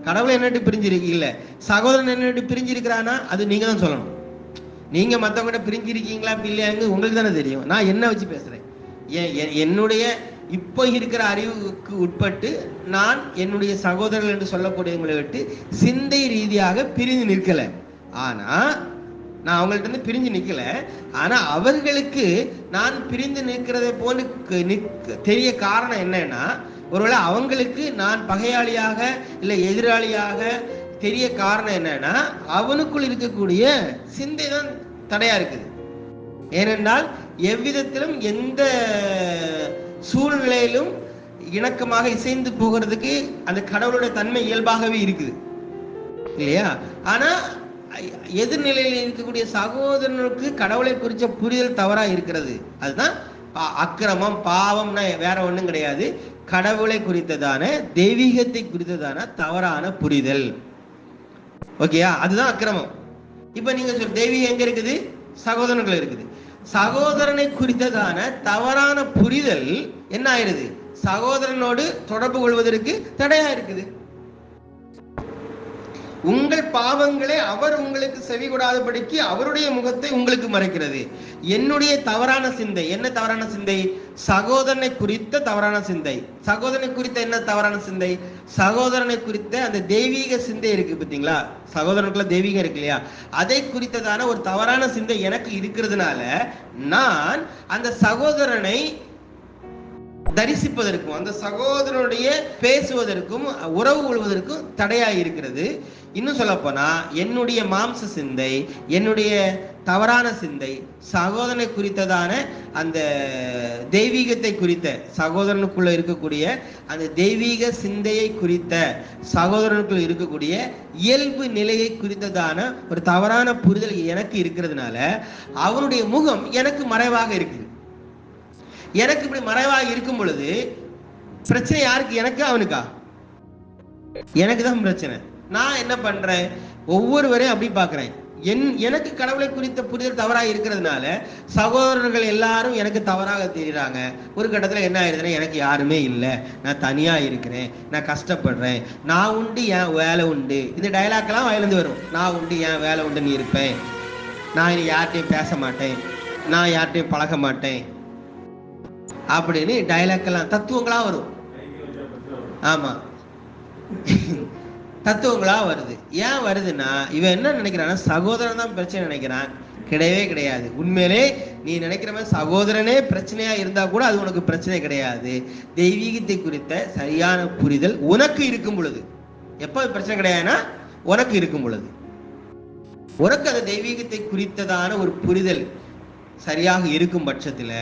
கடவுள் என்ன விட்டு பிரிஞ்சிருக்கு இல்ல, சகோதரன் என்ன விட்டு பிரிஞ்சிருக்கிறானா, அது நீங்க தான் சொல்லணும். நீங்க மத்தவங்கிட்ட பிரிஞ்சிருக்கீங்களா இல்லையாங்க உங்களுக்கு தானே தெரியும். நான் என்ன வச்சு பேசுறேன், என்னுடைய இப்போ இருக்கிற அறிவுக்கு உட்பட்டு நான் என்னுடைய சகோதரர்கள் என்று சொல்லக்கூடியவங்களை விட்டு சிந்தை ரீதியாக பிரிஞ்சு நிற்கல. ஆனா நான் அவங்கள்ட்ட இருந்து பிரிஞ்சு நிக்கல, ஆனா அவர்களுக்கு நான் பிரிந்து நிற்கிறதை போன்று தெரிய காரணம் என்னன்னா, ஒருவேளை அவங்களுக்கு நான் பகையாளியாக இல்ல எதிராளியாக தெரிய காரணம் என்னன்னா, அவனுக்குள் இருக்கக்கூடிய சிந்தை தான் தடையா இருக்குது. ஏனென்றால் எவ்விதத்திலும் எந்த சூழ்நிலையிலும் இணக்கமாக இசைந்து போகிறதுக்கு அந்த கடவுளுடைய தன்மை இயல்பாகவே இருக்குது இல்லையா. ஆனா எதிர்நிலையில் இருக்கக்கூடிய சகோதரனுக்கு கடவுளை குறிச்ச புரிதல் தவறா இருக்கிறது. அதுதான் அக்கிரமம். பாவம்னா வேற ஒண்ணும் கிடையாது, கடவுளை குறித்ததான தெய்வீகத்தை குறித்ததான தவறான புரிதல். ஓகேயா, அதுதான் அக்கிரமம். இப்ப நீங்க தெய்வீகம் எங்க இருக்குது, சகோதரர்கள் இருக்குது. சகோதரனை குறித்ததான தவறான புரிதல் என்ன ஆயிருது? சகோதரனோடு தொடர்பு கொள்வதற்கு தடையா இருக்குது. உங்கள் பாவங்களை அவர் உங்களுக்கு செவி கொடாதபடிக்கு அவருடைய முகத்தை உங்களுக்கு மறைக்கிறது. என்னுடைய தவறான சிந்தை என்ன தவறான சிந்தை? சகோதரனை குறித்த தவறான சிந்தை. சகோதரனை குறித்த என்ன தவறான சிந்தை? சகோதரனை குறித்த அந்த தெய்வீக சிந்தை இருக்கு பார்த்தீங்களா? சகோதரனுக்குள்ள தெய்வீகம் இருக்கு இல்லையா? அதை குறித்ததான ஒரு தவறான சிந்தை எனக்கு இருக்கிறதுனால நான் அந்த சகோதரனை தரிசிப்பதற்கும் அந்த சகோதரனுடைய பேசுவதற்கும் உறவு கொள்வதற்கும் தடையா இருக்கிறது. இன்னும் சொல்ல போனா என்னுடைய மாம்ச சிந்தை, என்னுடைய தவறான சிந்தை சகோதரனை குறித்ததான அந்த தெய்வீகத்தை குறித்த, சகோதரனுக்குள்ள இருக்கக்கூடிய அந்த தெய்வீக சிந்தையை குறித்த, சகோதரனுக்குள்ள இருக்கக்கூடிய இயல்பு நிலையை குறித்ததான ஒரு தவறான புரிதல் எனக்கு இருக்கிறதுனால அவனுடைய முகம் எனக்கு மறைவாக இருக்குது. எனக்கு இப்படி மறைவாக இருக்கும் பொழுது பிரச்சனை யாருக்கு? எனக்கு அவனுக்கா? எனக்கு தான் பிரச்சனை. நான் என்ன பண்றேன்? ஒவ்வொருவரையும் அப்படி பாக்குறேன். எனக்கு கடவுளை குறித்த புரிதல் தவறாக இருக்கிறதுனால சகோதரர்கள் எல்லாரும் எனக்கு தவறாக தெரியுறாங்க. ஒரு கட்டத்துல என்ன ஆயிடுதுன்னா, எனக்கு யாருமே இல்லை, நான் தனியா இருக்கிறேன், நான் கஷ்டப்படுறேன், நான் உண்டு என் வேலை உண்டு. இந்த டைலாக் எல்லாம் வயலேந்து வரும். நான் உண்டு என் வேலை உண்டுன்னு இருப்பேன், நான் இனி யார்கிட்டையும் பேச மாட்டேன், நான் யார்கிட்டையும் பழக மாட்டேன் அப்படின்னு டைலாக் எல்லாம் தத்துவங்களா வரும். ஆமா, தத்துவங்களா வருது. ஏன் வருதுன்னா, இவன் என்ன நினைக்கிறான்னா சகோதரன் தான் பிரச்சனை நினைக்கிறான். கிடையவே கிடையாது. உண்மையிலே நீ நினைக்கிற மாதிரி சகோதரனே பிரச்சனையா இருந்தா கூட அது உனக்கு பிரச்சனை கிடையாது. தெய்வீகத்தை குறித்த சரியான புரிதல் உனக்கு இருக்கும் பொழுது, எப்ப பிரச்சனை கிடையாதுன்னா உனக்கு இருக்கும் பொழுது, உனக்கு அந்த தெய்வீகத்தை குறித்ததான ஒரு புரிதல் சரியாக இருக்கும் பட்சத்துல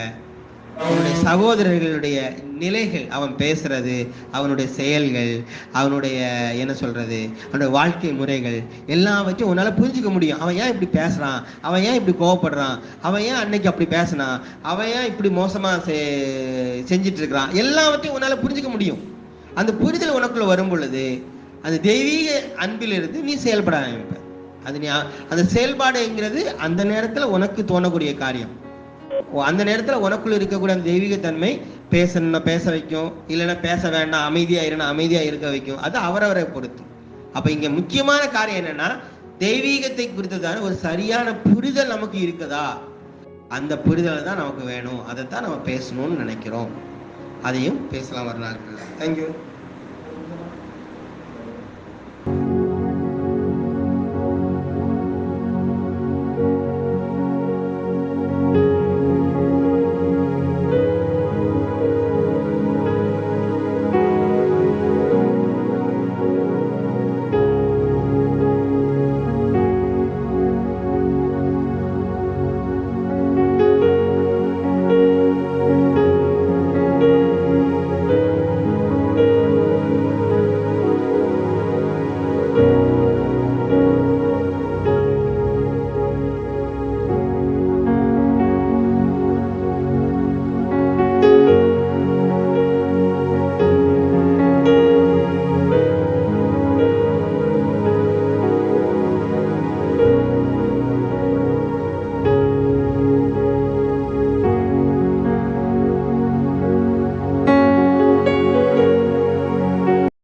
அவனுடைய சகோதரர்களுடைய நிலைகள், அவன் பேசுறது, அவனுடைய செயல்கள், அவனுடைய என்ன சொல்றது, அவனுடைய வாழ்க்கை முறைகள் எல்லாவற்றையும் உன்னால புரிஞ்சுக்க முடியும். அவன் ஏன் இப்படி பேசுறான், அவன் ஏன் இப்படி கோவப்படுறான், அவன் ஏன் அன்னைக்கு அப்படி பேசினான், அவன் ஏன் இப்படி மோசமா செஞ்சிட்டு இருக்கிறான், எல்லாவற்றையும் உன்னால புரிஞ்சுக்க முடியும். அந்த புரிதல் உனக்குள்ள வரும் பொழுது அந்த தெய்வீக அன்பிலிருந்து நீ செயல்பட ஆரம்பிப்ப. அது நீ அந்த செயல்பாடுங்கிறது அந்த நேரத்துல உனக்கு தோணக்கூடிய காரியம். அந்த நேரத்துல உனக்குள்ள இருக்கக்கூடிய அந்த தெய்வீக தன்மை பேசணும்னா பேச வைக்கும், இல்லைன்னா பேச வேண்டாம் அமைதியா இருன்னா அமைதியா இருக்க வைக்கும். அது அவரவரை பொறுத்து. அப்ப இங்க முக்கியமான காரியம் என்னன்னா, தெய்வீகத்தை குறித்ததான ஒரு சரியான புரிதல் நமக்கு இருக்குதா? அந்த புரிதல் தான் நமக்கு வேணும். அதைத்தான் நம்ம பேசணும்னு நினைக்கிறோம். அதையும் பேசலாம் ஒரு நாட்கள். தேங்க்யூ.